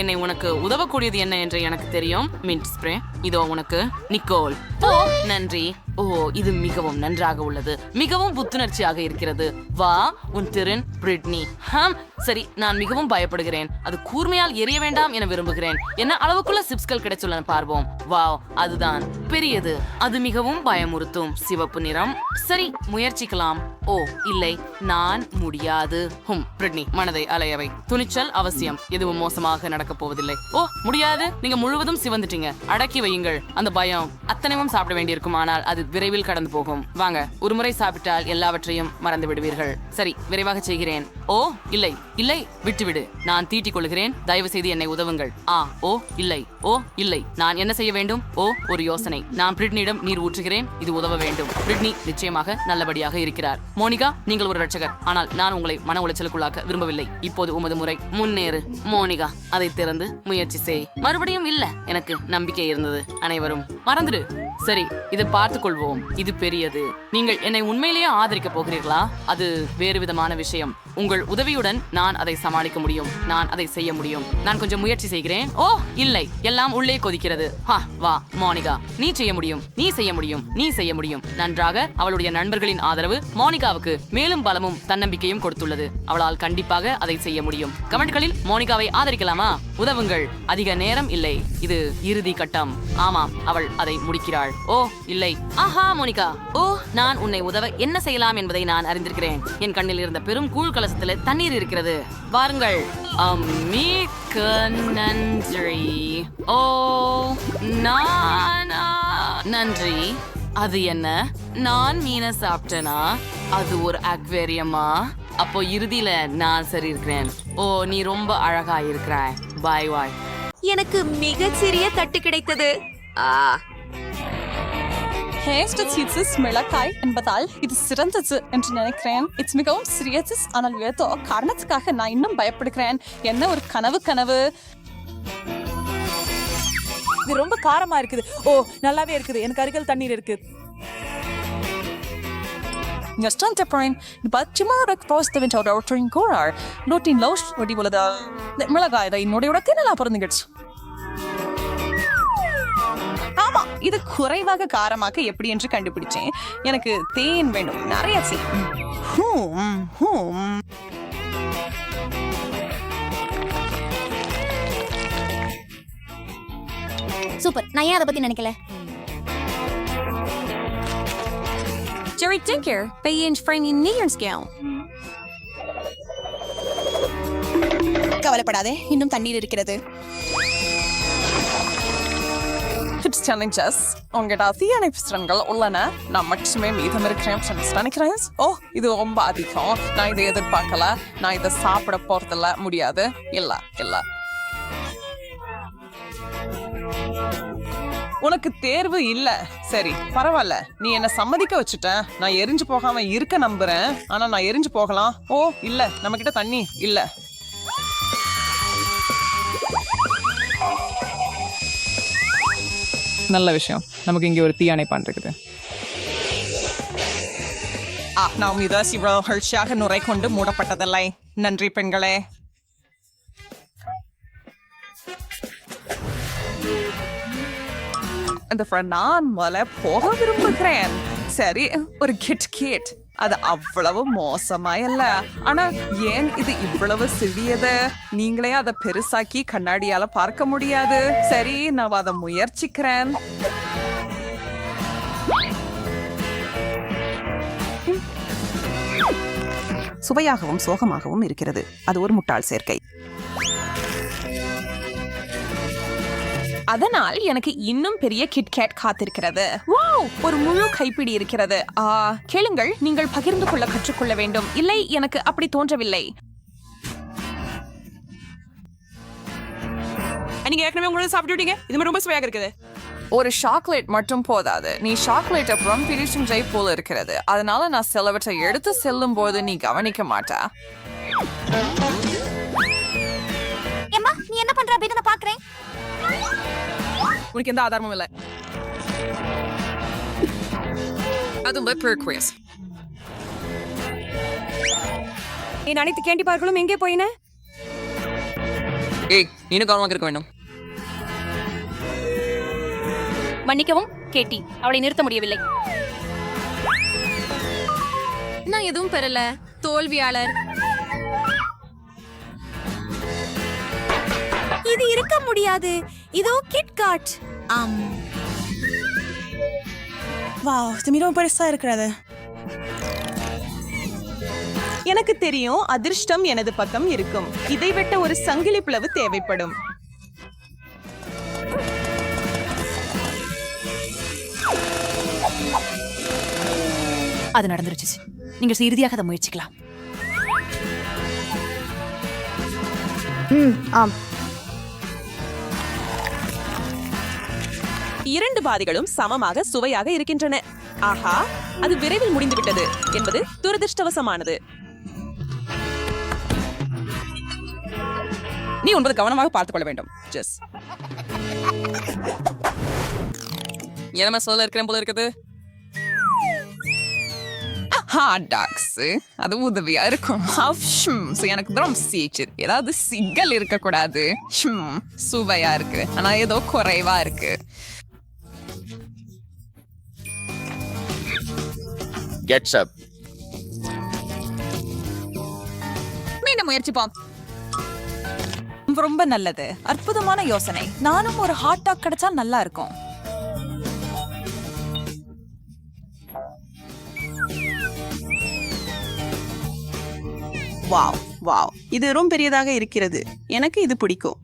என்னை உனக்கு உதவக்கூடியது என்ன என்று எனக்கு தெரியும். மின்ட் ஸ்ப்ரே இதோ உனக்கு. நிக்கோல். ஓ, நன்றி. ஓ, இது மிகவும் நன்றாக உள்ளது. மிகவும் புத்துணர்ச்சியாக இருக்கிறது. வா, உன் திறன் பிரிட்னி. சரி, நான் மிகவும் பயப்படுகிறேன். அது கூர்மையால் எரிய வேண்டாம் என விரும்புகிறேன். என்ன அளவுக்குள்ள சிப்ஸ்கள் கிடைச்சுள்ளன பார்ப்போம். வாவ், அதுதான் பெரியது. அது மிகவும் பயமுறுத்தும். சிவப்பு நிறம். சரி, முயற்சிக்கலாம். ஓ இல்லை, நான் முடியாது. பிரிட்னி, மனதை அலையவை. துணிச்சல் அவசியம். எதுவும் மோசமாக நடக்கப் போவதில்லை. ஓ முடியாது, நீங்க முழுவதும் சிவந்துட்டீங்க. அடக்கி வையுங்கள். அந்த பயம் அத்தனையும் சாப்பிட வேண்டியிருக்கும், ஆனால் அது விரைவில் கடந்து போகும். வாங்க, ஒரு முறை சாப்பிட்டால் எல்லாவற்றையும் மறந்து விடுவீர்கள். சரி, விரைவாக செய்கிறேன். ஓ இல்லை இல்லை, விட்டுவிடு. நான் தீட்டிக் கொள்கிறேன். தயவு செய்து என்னை உதவுங்கள். ஓ இல்லை, ஓ இல்லை, நான் என்ன செய்ய வேண்டும்? ஓ ஒரு யோசனை. நான் பிரிட்னியிடம் நீர் ஊற்றுகிறேன். இது உதவ வேண்டும். பிரிட்னி நிச்சயமாக நல்லபடியாக இருக்கிறார். மோனிகா, நீங்கள் ஒரு ரட்சகர், ஆனால் நான் உங்களை மன உளைச்சலுக்குள்ளாக்க விரும்பவில்லை. இப்போது உமது முறை. முன்னேறு மோனிகா. அதை திறந்து முயற்சி செய். மறுபடியும் இல்ல, எனக்கு நம்பிக்கை இருந்தது. அனைவரும் மறந்துடு. சரி, இதை பார்த்துக் கொள்வோம். இது பெரியது. நீங்கள் என்னை உண்மையிலேயே ஆதரிக்கப் போகிறீர்களா? அது வேறு விதமான விஷயம். உங்கள் உதவியுடன் நான் அதை சமாளிக்க முடியும். நான் அதை செய்ய முடியும். நான் கொஞ்சம் முயற்சி செய்கிறேன். ஓ இல்லை, எல்லாம் உள்ளே கொதிக்கிறது. வா மோனிகா, நீ செய்ய முடியும். நீ செய்ய முடியும். நீ செய்ய முடியும். நன்றாக. அவளுடைய நண்பர்களின் ஆதரவு மோனிகாவுக்கு மேலும் பலமும் தன்னம்பிக்கையும் கொடுத்துள்ளது. அவளால் கண்டிப்பாக அதை செய்ய முடியும். கமெண்ட்களில் மோனிகாவை ஆதரிக்கலாமா? உதவுங்கள். அதிக நேரம் இல்லை. இது இறுதி கட்டம். ஆமாம், அவள் அதை முடிக்கிறாள். ஓ இல்லை. ஆஹா மோனிகா. ஓ, நான் உன்னை உதவ என்ன செய்யலாம் என்பதை நான் அறிந்திருக்கிறேன். என் கண்ணில் இருந்த பெரும் கூழ் கலசத்தில் தண்ணீர் இருக்கிறது. வாருங்கள். மிக்க நன்றி. ஓ நான் நன்றி. அது என்ன? நான் மீனை சாப்பிட்டேனா? அது ஒரு அக்வேரியமா? அப்போ இறுதியில நான் சரி இருக்கிறேன். ஓ, நீ ரொம்ப அழகா இருக்கிறாய். பாய் பாய். எனக்கு மிகச்சிறிய தட்டு கிடைத்தது. மிளகாய் என்பதால் இது சிறந்தது என்று நினைக்கிறேன். இது மிகவும் சிறியது, ஆனால் ஏதோ காரணத்துக்காக நான் இன்னும் பயப்படுகிறேன். என்ன ஒரு கனவு. இது ரொம்ப காரமா இருக்குது. ஓ நல்லாவே இருக்குது. எனக்கு அருகில் தண்ணீர் இருக்கு. ஆமா, இது குறைவாக காரமாக எப்படி என்று கண்டுபிடிச்சேன். எனக்கு தேன் வேண்டும், நிறைய தேன். சூப்பர். நான் ஏன் அதை பத்தி நினைக்கல? Jerry Tinker, paying framing near scale. கவலைப்படாதே, இன்னும் தண்ணீர் இருக்கிறது. உங்ககிட்ட அதிக புஸ்தகங்கள் உள்ளன. நான் மட்டுமே மீதம் இருக்கிறேன் நினைக்கிறேன். ஓ, இது ரொம்ப அதிகம். நான் இதை எதிர்பார்க்கல. நான் இதை சாப்பிட போறதில்ல. முடியாது. இல்ல. உனக்கு தேர்வு இல்ல. சரி, பரவாயில்ல. நீ என்ன சம்மதிக்க வச்சுட்ட. நான் எரிஞ்சு போகாம இருக்க நம்புறேன். ஆனா நான் எரிஞ்சு போகலாம். ஓ இல்ல, நம்ம கிட்ட தண்ணி இல்ல. நல்ல விஷயம். நமக்கு இங்கே ஒரு தீயணைப்பான் இருக்குது. நாம் இதை சிவகழ்ச்சியாக நுரை கொண்டு மூடப்பட்டதில்லை. நன்றி பெண்களே. நான் முதல்ல போக விரும்புகிறேன். சரி, ஒரு கிட். அது அவ்வளவு மோசமாயல்ல. ஆனா ஏன் இது இவ்வளவு சிறியது? நீங்களே அதை பெருசாக்கி கண்ணாடியால பார்க்க முடியாது. சரி, நான் அதை முயற்சிக்கிறேன். சுவையாகவும் சோகமாகவும் இருக்கிறது. அது ஒரு முட்டாள் சேர்க்கை. அதனால் எனக்கு இன்னும் பெரிய கிட்கேட் காத்திருக்கிறது. வாவ், ஒரு முழு கைப்பிடி இருக்கிறது. கேளுங்கள், நீங்கள் பகிர்ந்து கொள்ள கற்றுக்கொள்ள வேண்டும். இல்லை, எனக்கு அப்படி தோன்றவில்லை. நீங்க ஏற்கனவே உங்களோட சாப்பிட்டுட்டீங்க. இது ரொம்ப சுவையாக இருக்குது. ஒரு சாக்லேட் மட்டும் போதாது. நீ சாக்லேட் அப்புறம் பிரிச்சும் ஜெய் போல இருக்கிறது. அதனால நான் சிலவற்றை எடுத்து செல்லும் போது நீ கவனிக்க மாட்டா. நீ என்ன பண்ற? அப்படி நான் பாக்குறேன். உனக்கு எந்த ஆதாரமும் இல்லை. என் அனைத்து கேண்டி பார்களும் எங்கே போயின? இன்னும் கவனமாக இருக்க வேண்டும். மன்னிக்கவும் கேட்டி, அவளை நிறுத்த முடியவில்லை. நான் எதுவும் பெறல. தோல்வியாளர். இது இருக்க முடியாது. இதோ கிட்காட். வாவ், இது மிகவும் பெருசா இருக்கிறது. எனக்கு தெரியும், அதிர்ஷ்டம் எனது பக்கம் இருக்கும். இதை வெட்ட ஒரு சங்கிலி பிளவு தேவைப்படும். அது நடந்துருச்சு. நீங்கள் இறுதியாக அதை முயற்சிக்கலாம். ஆம். 2 பாதிகளும் சமமாக சுவையாக இருக்கின்றன. ஆஹா, அது விரைவில் முடிந்துவிட்டது என்பது துரதிர்ஷ்டவசமானது. நீ உண்பது கவனமாக பார்த்துக் கொள்ள வேண்டும். ஜெஸ், என்ன சொல்ல இருக்கிறேன் போல இருக்குது. ஹாட் டாக்ஸ் அது உதவியா இருக்கும். எனக்கு தரம் சீச்சு ஏதாவது சிக்கல் இருக்கக்கூடாது. சுவையா இருக்கு, ஆனா ஏதோ குறைவா இருக்கு. கெட்ஸ் அப். மீண்டும் முயற்சிப்போம். ரொம்ப நல்லது, அற்புதமான யோசனை. நானும் ஒரு ஹாட் டாக் கிடைச்சா நல்லா இருக்கும். வாவ் வாவ், இது ரொம்ப பெரியதாக இருக்கிறது. எனக்கு இது பிடிக்கும்.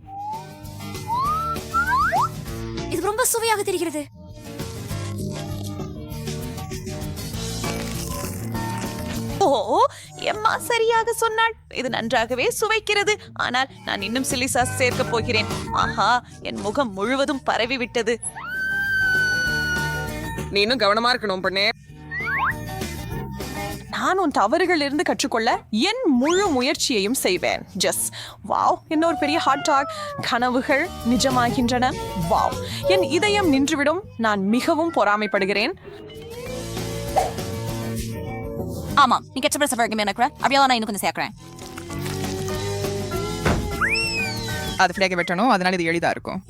இது ரொம்ப சுவையாக தெரிகிறது. ஓ, எம்மா சரியாக சொன்னாள். இது நன்றாகவே சுவைக்கிறது. ஆனால் நான் இன்னும் சில்லி சாஸ் சேர்க்க போகிறேன். ஆஹா, என் முகம் முழுவதும் பரவி விட்டது. நீ இன்னும் கவனமா இருக்கணும் பண்ணே. நான் உன் தவறுகள் இருந்து கற்றுக்கொள்ள என் முழு முயற்சியையும் செய்வேன். ஜஸ் வாவ், இன்னொரு பெரிய ஹாட் டாக். கனவுகள் நிஜமாகின்றன. வாவ், என் இதயம் நின்றுவிடும். நான் மிகவும் பொறாமைப்படுகிறேன். ஆமா, நீ கெட்ட சஃபர் எனக்கு அப்படியே நான் இன்னும் கொஞ்சம் சேர்க்கிறேன். அது ஃபிளாக வெட்டணும், அதனால இது எளிதா இருக்கும்.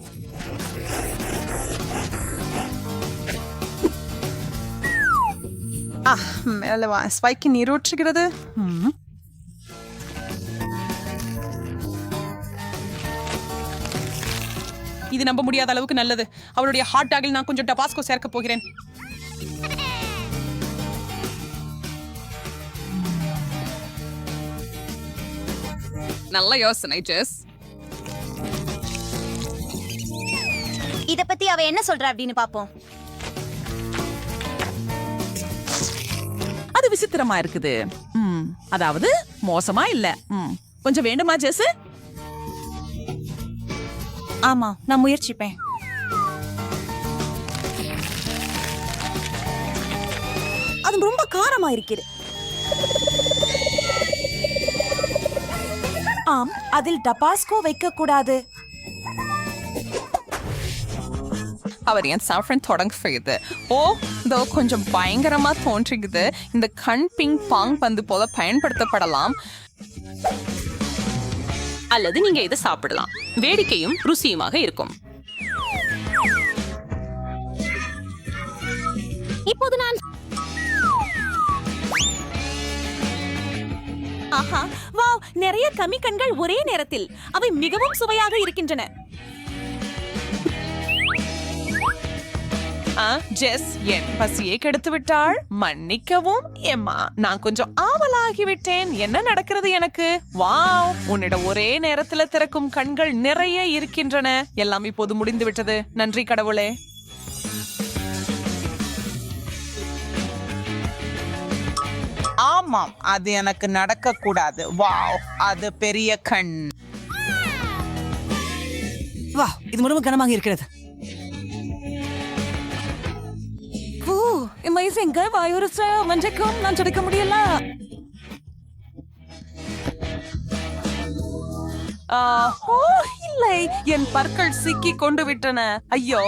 மேலவா ஸ்பைக்கு நீரூற்றுகிறது. இது நம்ப முடியாத அளவுக்கு நல்லது. அவளுடைய ஹாட் டாகில் நான் கொஞ்சம் டபாஸ்கோ சேர்க்க போகிறேன். நல்ல யோசனை ஜெஸ். இத பத்தி அவ என்ன சொல்றா அப்படின்னு பாப்போம். அது விசித்திரமா இருக்குது. அதாவது மோசமா இல்ல. கொஞ்சம் வேண்டுமா ஜெஸ்? ஆமா, நான் முயற்சிப்பேன். அது ரொம்ப காரமா இருக்குது. ஆம், அதில் டபாஸ்கோ வைக்க கூடாது. அவர் என் சாஃப்ரன் தொடங்குது. ஓ, இதோ கொஞ்சம் பயங்கரமா தோன்றுகிறது. இந்த கண் பிங் பாங் பந்து போல பயன்படுத்தப்படலாம். அல்லது நீங்க இதை சாப்பிடலாம். வேடிக்கையும் ருசியுமாக இருக்கும். இப்போது நான் ஆஹா, வாவ், நிறைய கம்மி கண்கள் ஒரே நேரத்தில். அவை மிகவும் சுவையாக இருக்கின்றன. ஜெஸ் என் பசியை கெடுத்து விட்டாள். மன்னிக்கவும் எம்மா, நான் கொஞ்சம் ஆவலாகிவிட்டேன். என்ன நடக்கிறது எனக்கு? வாவ், உன்னிடம் ஒரே நேரத்துல திறக்கும் கண்கள் நிறைய இருக்கின்றன. எல்லாம் இப்போது முடிந்து விட்டது. நன்றி கடவுளே. ஆமாம், அது எனக்கு நடக்க கூடாது. வாவ், அது பெரிய கண். வா, இது ரொம்ப கனமாக இருக்கிறது. அமேசிங், வாயுரச மஞ்சக்கும் நான் சுடைக்க முடியல. இல்லை, என் பற்கள் சிக்கி கொண்டு விட்டன. ஐயோ,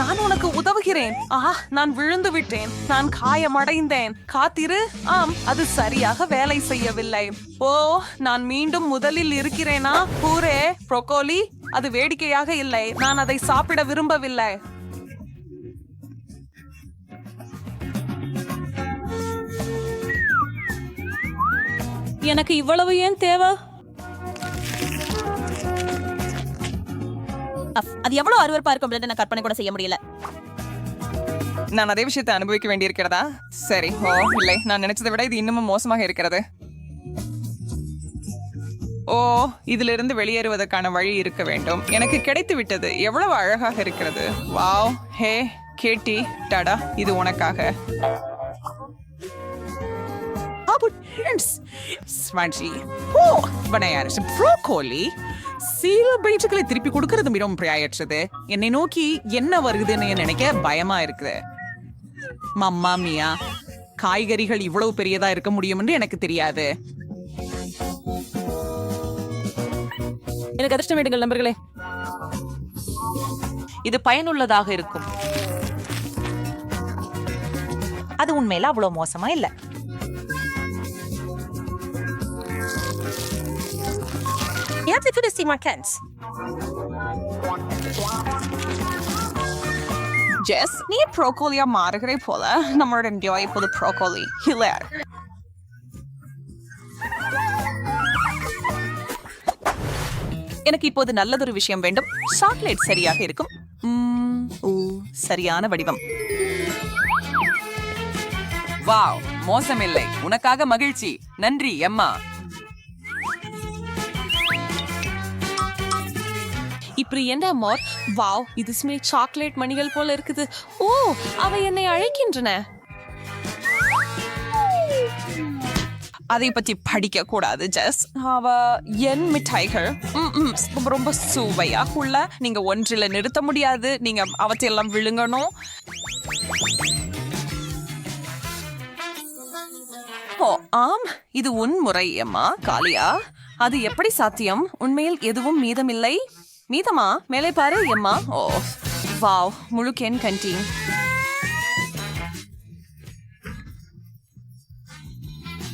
நான் உனக்கு உதவுகிறேன். நான் விழுந்து விட்டேன். நான் காயமடைந்தேன். காத்திரு. ஆம், அது சரியாக வேலை செய்யவில்லை. ஓ, நான் மீண்டும் முதலில் இருக்கிறேனா? பூரே ப்ரோக்கோலி, அது வேடிக்கையாக இல்லை. நான் அதை சாப்பிட விரும்பவில்லை. எனக்கு இவ்வளவு ஏன் தேவை? அது எவ்வளவு அருவருப்பா இருக்கும் நான் கற்பனை கூட செய்ய முடியல. நான் அதே விஷயத்தை அனுபவிக்க வேண்டியிருக்கிறதா? சரி. ஓ இல்லை, நான் நினைச்சதை விட இது இன்னமும் மோசமாக இருக்கிறது. ஓ, இதிலிருந்து வெளியேறுவதற்கான வழி இருக்க வேண்டும். எனக்கு கிடைத்து விட்டது. எவ்வளவு அழகாக இருக்கிறது. வாவ், ஹே கேட்டி, டாடா, இது உனக்காக. சீல்பைட்டுகளை திருப்பி கொடுக்கறது மிகவும் பிரியாயற்றது. என்னை நோக்கி என்ன வருதுன்னு நினைக்க பயமா இருக்குது. மம்மா மியா, காய்கறிகள் இவ்வளவு பெரியதா இருக்க முடியும் என்று எனக்கு தெரியாது. எனக்கு அதிர்ஷ்டம் வேண்டுங்கள் நண்பர்களே. இது பயனுள்ளதாக இருக்கும். அது உண்மையில அவ்வளவு மோசமா இல்ல. ஜெஸ், நீ ப்ரோக்கோலியா மாறுகிறே போல. நம்மளோட இப்போது ப்ரோக்கோலி ஹிலர். எனக்கு இப்போது நல்லதொரு விஷயம் வேண்டும். சாக்லேட் சரியாக இருக்கும். சரியான வடிவம். வாவ், மோசமில்லை. உனக்காக மகிழ்ச்சி. நன்றி எம்மா. இப்படி என்ன மோர்? வாவ், இது சாக்லேட் மணிகள் போல இருக்குது. ஓ, அவை என்னை அழைக்கின்றன. அதை பற்றி படிக்க கூடாது ஜெஸ். அவ என் மிட்டாய்கள் ரொம்ப சுவையாக உள்ள. நீங்க ஒன்றில் நிறுத்த முடியாது. நீங்க அவற்றையெல்லாம் விழுங்கணும். ஓ ஆம், இது உன் முறை அம்மா. காலியா, அது எப்படி சாத்தியம்? உண்மையில் எதுவும் மீதமில்லை. மீதமா? மேலே பாரு எம்மா. ஓ வாவ், முழு கேன் கண்டீன்.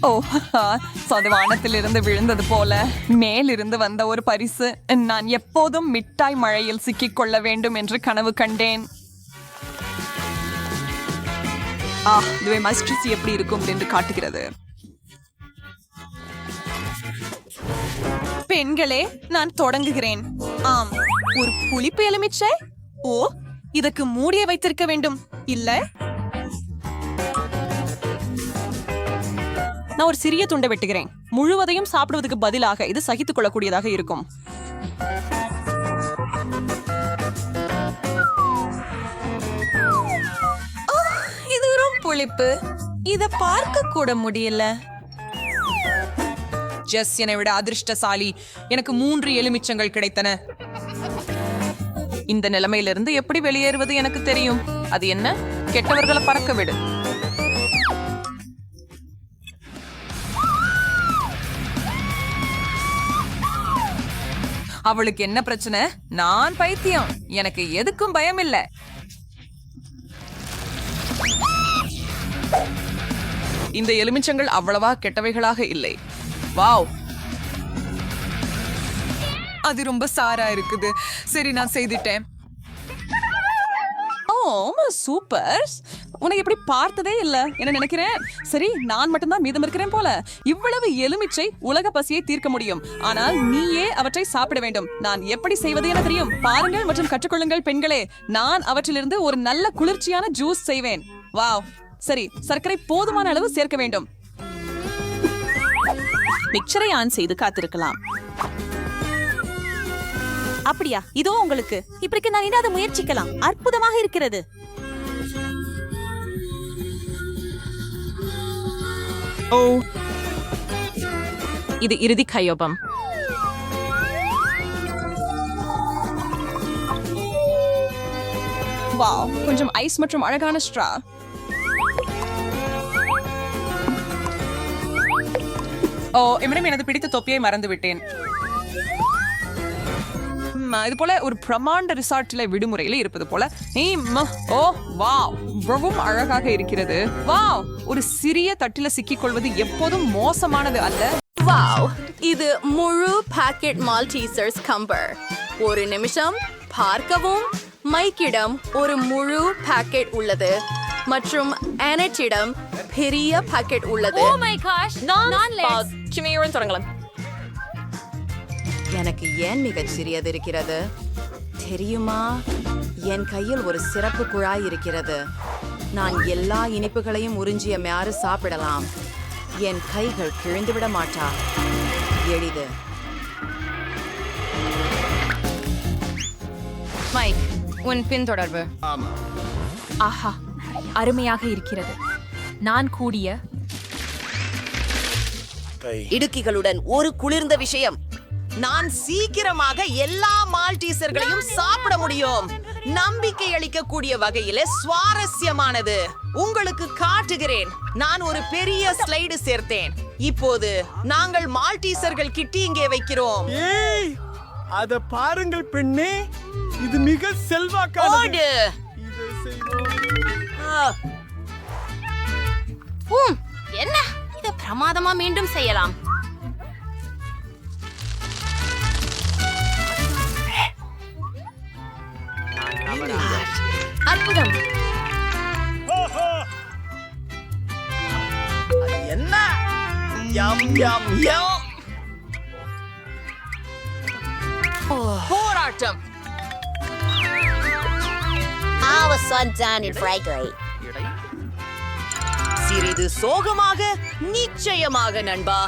ஓ, அது வானத்திலிருந்து விழுந்தது போல மேலிருந்து வந்த ஒரு பரிசு. நான் எப்போதும் மிட்டாய் மழையில் சிக்கிக் கொள்ள வேண்டும் என்று கனவு கண்டேன். இதுவே மஸ்ட்ரிஸ் எப்படி இருக்கும் என்று காட்டுகிறது. பெண்களே, நான் தொடங்குகிறேன். ஆம், ஒரு புளிப்பு எலுமிச்சை. ஓ, இதற்கு மூடிய வைத்திருக்க வேண்டும். இல்ல, நான் ஒரு சிறிய துண்டை வெட்டுகிறேன். முழுவதையும் சாப்பிடுவதற்கு பதிலாக இது சகித்துக் கொள்ளக்கூடியதாக இருக்கும். இது ரொம்ப புளிப்பு. இத பார்க்க கூட முடியல. ஜெஸ் என்னை விட அதிர்ஷ்டசாலி. எனக்கு 3 எலுமிச்சங்கள் கிடைத்தன. இந்த நிலைமையிலிருந்து எப்படி வெளியேறுவது எனக்கு தெரியும். அது என்ன? கெட்டவர்களை பறக்க விடு. அவளுக்கு என்ன பிரச்சனை? நான் பைத்தியம். எனக்கு எதுக்கும் பயம் இல்ல. இந்த எலுமிச்சங்கள் அவ்வளவா கெட்டவைகளாக இல்லை. வாவ், அது ரொம்ப சாரா இருக்குது. சரி, நான் செய்துட்டேன். ஓ சூப்பர். உன்னை எப்படி பார்த்ததே இல்ல என்ன நினைக்கிறேன். சரி, நான் மட்டும்தான் மீதம் இருக்கிறேன் போல. இவ்வளவு எலுமிச்சை உலக பசியை தீர்க்க முடியும். ஆனால் நீயே அவற்றை சாப்பிட வேண்டும். நான் எப்படி செய்வது என தெரியும். பாருங்கள் மற்றும் கற்றுக்கொள்ளுங்கள் பெண்களே. நான் அவற்றிலிருந்து ஒரு நல்ல குளிர்ச்சியான ஜூஸ் செய்வேன். வாவ், சரி, சர்க்கரை போதுமான அளவு சேர்க்க வேண்டும். மிக்சரை ஆன் செய்து காத்திருக்கலாம். அப்படியா? இதோ உங்களுக்கு. இப்படிக்கு நான் இல்லாத முயற்சிக்கலாம். அற்புதமாக இருக்கிறது. ஓ, இது இறுதி கையொப்பம். வாவ், கொஞ்சம் ஐஸ் மற்றும் அழகான ஸ்ட்ரா. ஓ, இம்மிடம் எனது பிடித்த தொப்பியை மறந்து விட்டேன். இது போல ஒரு பிரமாண்ட ரிசார்ட்ல விடுமுறையில இருப்பது போல. ஓ வாவ், ரொம்பவும் அழகாக இருக்கிறது. வாவ், ஒரு சிறிய தட்டில சிக்கிக் கொள்வது எப்போதும் மோசமானது அல்ல. வாவ், இது முழு பாக்கெட் மால்டீசர்ஸ் கம்பர். ஒரு நிமிஷம் பார்க்கவும். மைக்கிடம் ஒரு முழு பாக்கெட் உள்ளது மற்றும் அனட்டிடம் பெரிய பாக்கெட் உள்ளது. ஓ மை காஷ், நான் சிமியுடன் தொடங்கலாம். எனக்கு ஏன் மிகச் சிறியது இருக்கிறது தெரியுமா? என் கையில் ஒரு சிறப்பு குழாய் இருக்கிறது. நான் எல்லா இனிப்புகளையும் உறிஞ்சிய மாறு சாப்பிடலாம். என் கைகள் கிழிந்துவிட மாட்டா. எளிது. மைக் உன் பின்தொடர்பு. ஆஹா அருமையாக இருக்கிறது. நான் கூடிய இடுக்கிகளுடன் ஒரு குளிர்ந்த விஷயம், நான் சீக்கிரமாக எல்லா மால்டீசர்களையும் சாப்பிட முடியும். நம்பிக்கை அளிக்கக்கூடிய வகையில சுவாரஸ்யமானது. உங்களுக்கு காட்டுகிறேன். நான் ஒரு பெரிய ஸ்லைடு சேர்த்தேன். இப்போது நாங்கள் மால்டீசர்கள் கிட்டி இங்கே வைக்கிறோம். அத பாருங்கள் பெண்ணே, இது மிக செல்வாக்கானது. ஓடு. இதை செய்வோம். என்ன இத பிரமாதமா மீண்டும் செய்யலாம். அற்புதம். என்ன யம் யம் யம். போராட்டம். சிறிது சோகமாக, நிச்சயமாக நண்பா.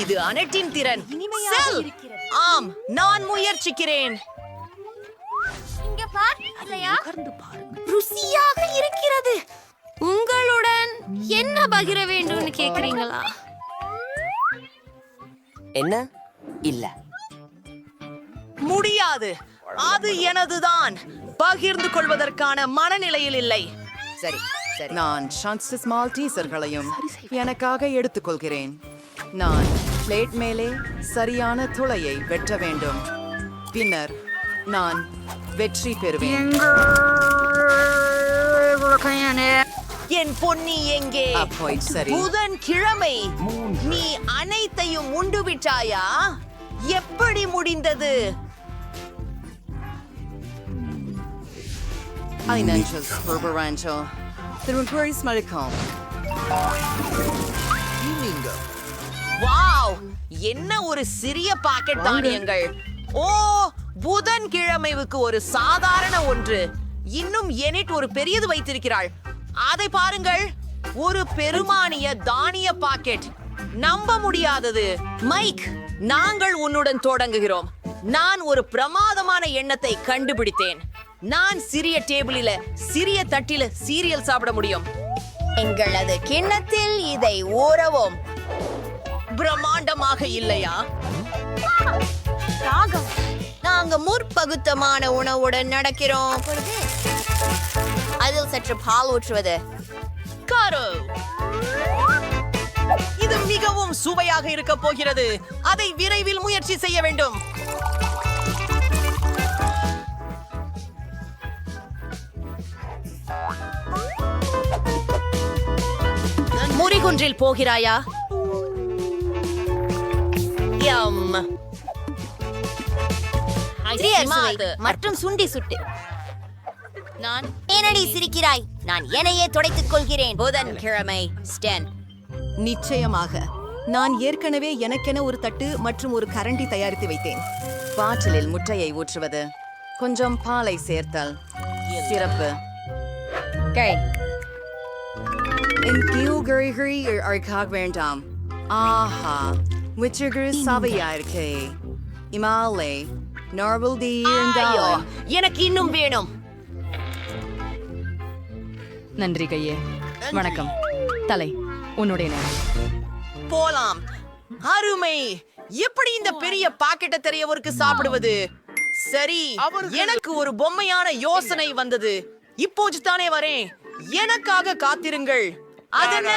இது அனட்டின் திறன். செல். ஆம், நான் முயற்சிக்கிறேன். இங்க பார் அதையா ருசியாக இருக்கிறது. உங்களுடன் என்ன பகிர வேண்டும்னு கேக்குறீங்களா? என்ன இல்ல முடியாது. அது எனதுதான். பகிர்ந்து கொள்வதற்கான மனநிலையில் இல்லை. சரி சரி, நான் சான்சஸ் மால்டீசர்களையும் எனக்காக எடுத்துக்கொள்கிறேன். நான் பிளேட் மேலே சரியான துளையை வெட்ட வேண்டும். பின்னர் நான் வெற்றி பெறுவேன். என் பொன்னி எங்கே? அப்போய் சரி. புதன்கிழமை நீ அனைத்தையும் உண்டு விட்டாயா? எப்படி முடிந்தது? Einanchos Berberancho. திரும்புரிஸ் மலிக்கம். வாவ், என்ன ஒரு சிறிய பாக்கெட் தானியங்கள். ஓ, புதன்கிழமைவுக்கு ஒரு சாதாரண ஒன்று. இன்னும் எனிட் ஒரு பெரியது வைத்திருக்கிறாள். அதை பாருங்கள், ஒரு பெருமானிய தானிய பாக்கெட். நம்ப முடியாதது. மைக், நாங்கள் உன்னுடன் தொடங்குகிறோம். நான் ஒரு பிரமாதமான எண்ணத்தை கண்டுபிடித்தேன். நான் சிறிய டேபிளில, சிறிய தட்டில சீரியல் சாப்பிட முடியும். எங்களது கிண்ணத்தில் இதை ஊறவும். பிரம்மாண்டமாக இல்லையா? நாங்க முற்பகுத்தமான உணவுடன் நடக்கிறோம். அதில் சற்று பால் ஊற்றுவது. காரோ, இது மிகவும் சுவையாக இருக்க போகிறது. அதை விரைவில் முயற்சி செய்ய வேண்டும். முறிகுன்றில் போகிறாயா? யம். மற்றும் சுண்டி சுட்டு. நான் ஏனடி சிரிக்கிறாய்? நான் என்னையே துடைத்துக் கொள்கிறேன். புதன்கிழமை ஸ்டென். நிச்சயமாக. நான் ஏற்கனவே எனக்கென ஒரு தட்டு மற்றும் ஒரு கரண்டி தயாரித்து வைத்தேன். பாட்டிலில் முட்டையை ஊற்றுவது, கொஞ்சம் பாலை சேர்த்தல், சிறப்பு. என் கீழ்கறிகறி அறுக்காக வேண்டாம். ஆஹா, விச்சகரு சவையா இருக்கே. இமாலே நார்மல் டி இருந்தாலும் எனக்கு இன்னும் வேணும். நன்றி கையே. வணக்கம் தலை, உன்னுடைய நேரம். போலாம். அருமை. எப்படி இந்த பெரிய பாக்கெட்டை தெரியவருக்கு சாப்பிடுவது? சரி, எனக்கு ஒரு பொம்மையான யோசனை வந்தது. இப்போது தானே வரேன். எனக்காக காத்திருங்கள். அதென்ன?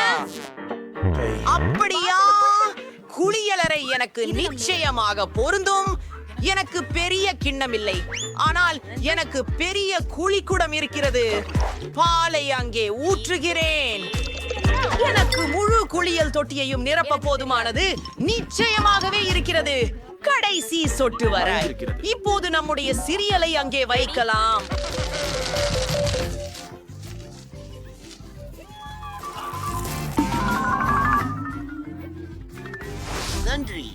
அப்படியா? குளியலறை எனக்கு நிச்சயமாக பொருந்தும். எனக்கு பெரிய கிண்ணம் இல்லை, ஆனால் எனக்கு பெரிய குழிக்குடம் இருக்கிறது. பாலை அங்கே ஊற்றுகிறேன். எனக்கு முழு குளியல் தொட்டியையும் நிரப்ப போதுமானது நிச்சயமாகவே இருக்கிறது. கடைசி சொட்டு வர. இப்போது நம்முடைய சிரியலை அங்கே வைக்கலாம். நன்றி.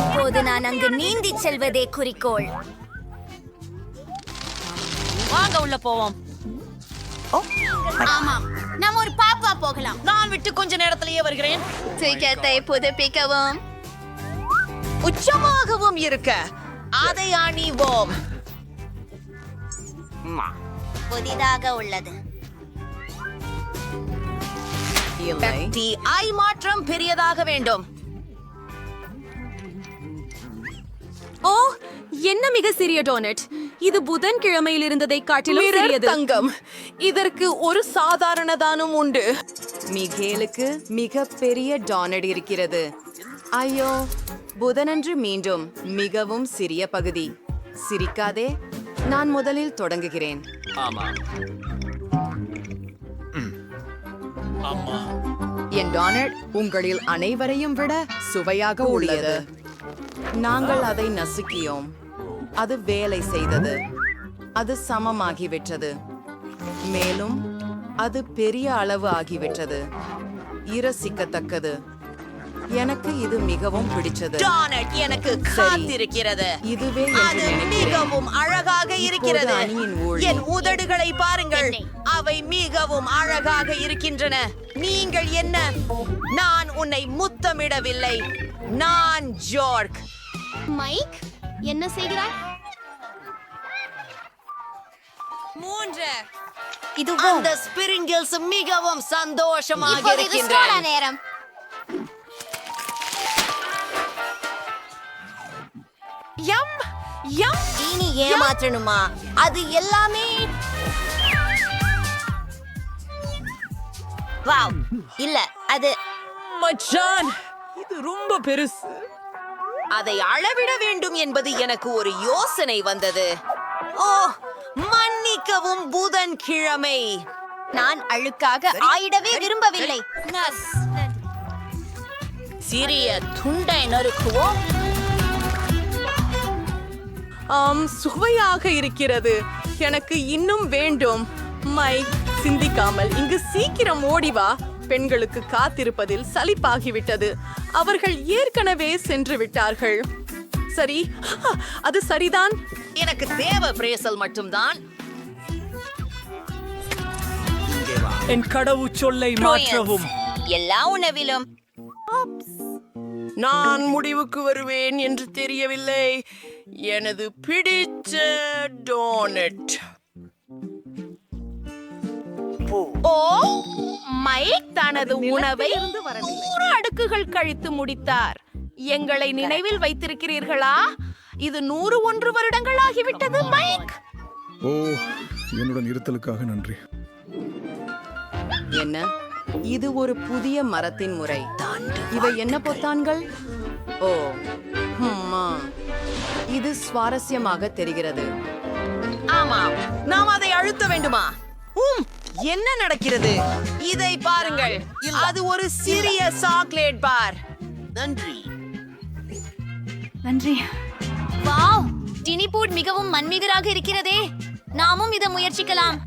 இப்போது நான் அங்கு நீந்தி செல்வதே குறிக்கோள். வாங்க உள்ள போவோம். ஆமாம், நாம் ஒரு பாப்பா போகலாம். நான் விட்டு கொஞ்ச நேரத்திலேயே வருகிறேன். டிக்கெட்டை புதுப்பிக்கவும். உச்சமாகவும் இருக்க அதை அணிவோம். புதிதாக உள்ளது. ஐ மாற்றம் பெரியதாக வேண்டும். ஓ, என்ன மிக சிறிய டோனட். இது புதன்கிழமையில் இருந்ததை காட்டிலும் சிறியது. தங்கம், இதற்கு ஒரு சாதாரண தானும் உண்டு. மிகேலுக்கு மிக பெரிய டோனட் இருக்கிறது. ஐயோ, புதனன்று மீண்டும் மிகவும் சிறிய பகுதி. சிரிக்காதே, நான் முதலில் தொடங்குகிறேன். என் டோனட் உங்களில் அனைவரையும் விட சுவையாக உள்ளது. நாங்கள் அதை நசுக்கியோம். அது வேலை செய்தது. அது சமமாகிவிட்டது. மேலும் அது பெரிய அளவு ஆகிவிட்டது. இரசிக்கத்தக்கது. எனக்கு இது மிகவும் பிடிச்சது. டோனட் எனக்கு காத்திருக்கிறது. இதுவே அது மிகவும் அழகாக இருக்கிறது. அணியின் ஊழி. என் உதடுகளை பாருங்கள், அவை மிகவும் அழகாக இருக்கின்றன. நீங்கள் என்ன? நான் உன்னை முத்தமிடவில்லை. நான் ஜோர்க். மைக், என்ன செய்கிறாய்? 3 இது அந்த ஸ்பிரிங்கிள்ஸ் மிகவும் சந்தோஷமாக இருக்கின்றன. நேரம். இனி ஏமாற்றணுமா? அது எல்லாமே வாவ். இல்ல, அது மச்சான், இது ரொம்ப பெருசு. அதை அளவிட வேண்டும் என்பது எனக்கு ஒரு யோசனை வந்தது. ஓ, மன்னிக்கவும் புதன்கிழமை. நான் அழுக்காக ஆயிடவே விரும்பவில்லை. சிறிய துண்டை நறுக்குவோம். சுவையாக இருக்கிறது. எனக்கு இன்னும் வேண்டும். மைக், சிந்திக்காமல் இங்கு சீக்கிரம் ஓடி வா. பெண்களுக்கு காத்திருப்பதில் சலிப்பாகிவிட்டது. அவர்கள் ஏற்கனவே சென்று விட்டார்கள். சரி, அது சரிதான். எனக்கு தேவை பிரேசல் மட்டும்தான். என் கடவுச்சொல்லை மாற்றவும். எல்லா உணவிலும் நான் முடிவுக்கு வருவேன் என்று தெரியவில்லை. எனது பிடிச்ச டோனட். ஓ, மைக் தனது உணவை 100 அடுக்குகள் கழித்து முடித்தார். எங்களை நினைவில் வைத்திருக்கிறீர்களா? இது 101 வருடங்கள் ஆகிவிட்டது. மைக், ஓ, என்னுடன் இருத்தலுக்காக நன்றி. என்ன? இது ஒரு புதிய மரத்தின் முறை. இவை என்ன பொத்தான்கள்? ஓ, இது சுவாரஸ்யமாக தெரிகிறது. ஆமாம், நாம் அதை அழுத்த வேண்டுமா? என்ன நடக்கிறது? இதை பாருங்கள். அது ஒரு சிறிய சாக்லேட் பார். நன்றி. வாவ், டினிபூட் மிகவும் மன்மிகராக இருக்கிறதே. நாமும் இதை முயற்சிக்கலாம்.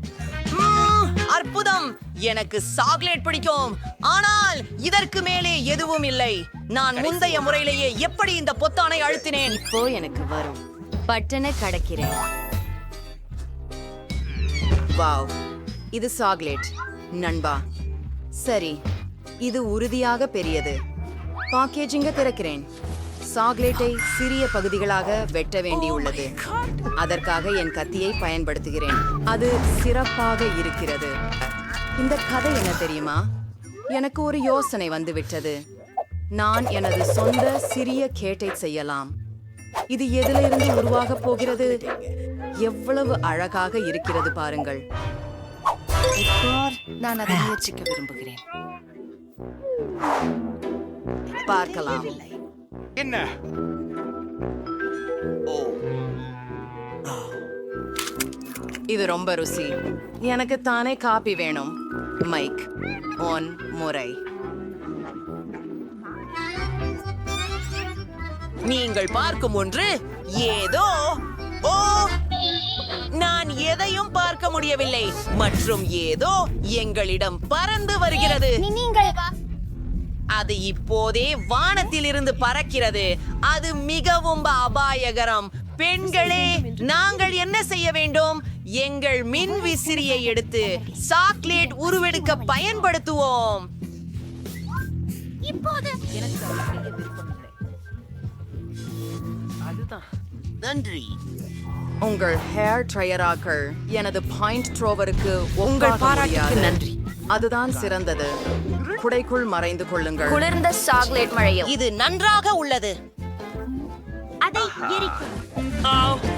அற்புதம். எனக்கு சாக்லேட் பிடிக்கும், ஆனால் இதற்கு மேலே எதுவும் இல்லை. நான் முந்தைய முறையிலேயே எப்படி இந்த பொத்தானை அழுத்தினேன். இப்போ எனக்கு வரும். பட்டனை கடக்கிறேன். வாவ், இது சாக்லேட் நண்பா. சரி, இது உறுதியாக பெரியது. பேக்கேஜிங்க திறக்கிறேன். சாக்லேட்டை சிறிய பகுதிகளாக வெட்ட வேண்டியுள்ளது. அதற்காக என் கத்தியை பயன்படுத்துகிறேன். அது சிறப்பாக இருக்கிறது. இந்த கதை என்ன தெரியுமா? எனக்கு ஒரு யோசனை வந்துவிட்டது. நான் எனது சொந்த சிறிய கேட்டை செய்யலாம். இது எதிலிருந்து உருவாக போகிறது? எவ்வளவு அழகாக இருக்கிறது பாருங்கள். நான் அதை முயற்சிக்க விரும்புகிறேன். பார்க்கலாம். என்ன? இது ரொம்ப ருசி. எனக்கு தானே காபி வேணும். மைக், ஒன் முறை. நீங்கள் பார்க்கும் ஒன்று ஏதோ. ஓ, நான் எதையும் பார்க்க முடியவில்லை. மற்றும் ஏதோ எங்களிடம் பறந்து வருகிறது. அது இப்போதே வானத்தில் இருந்து பறக்கிறது. அது மிகவும் அபாயகரம். பெண்களே, நாங்கள் என்ன செய்ய வேண்டும்? எங்கள் மின் விசிறியை எடுத்து சாக்லேட் உருவெடுக்க பயன்படுத்துவோம். நன்றி. உங்கள் ஹேர் ட்ரையராக்கள் எனது பாயிண்ட் த்ரோவருக்கு உங்கள் பாராட்டுக்கு நன்றி. அதுதான் சிறந்தது. குடைக்குள் மறைந்து கொள்ளுங்கள். குளிர்ந்த சாக்லேட் மழையும் இது நன்றாக உள்ளது. அதை எரிக்கும்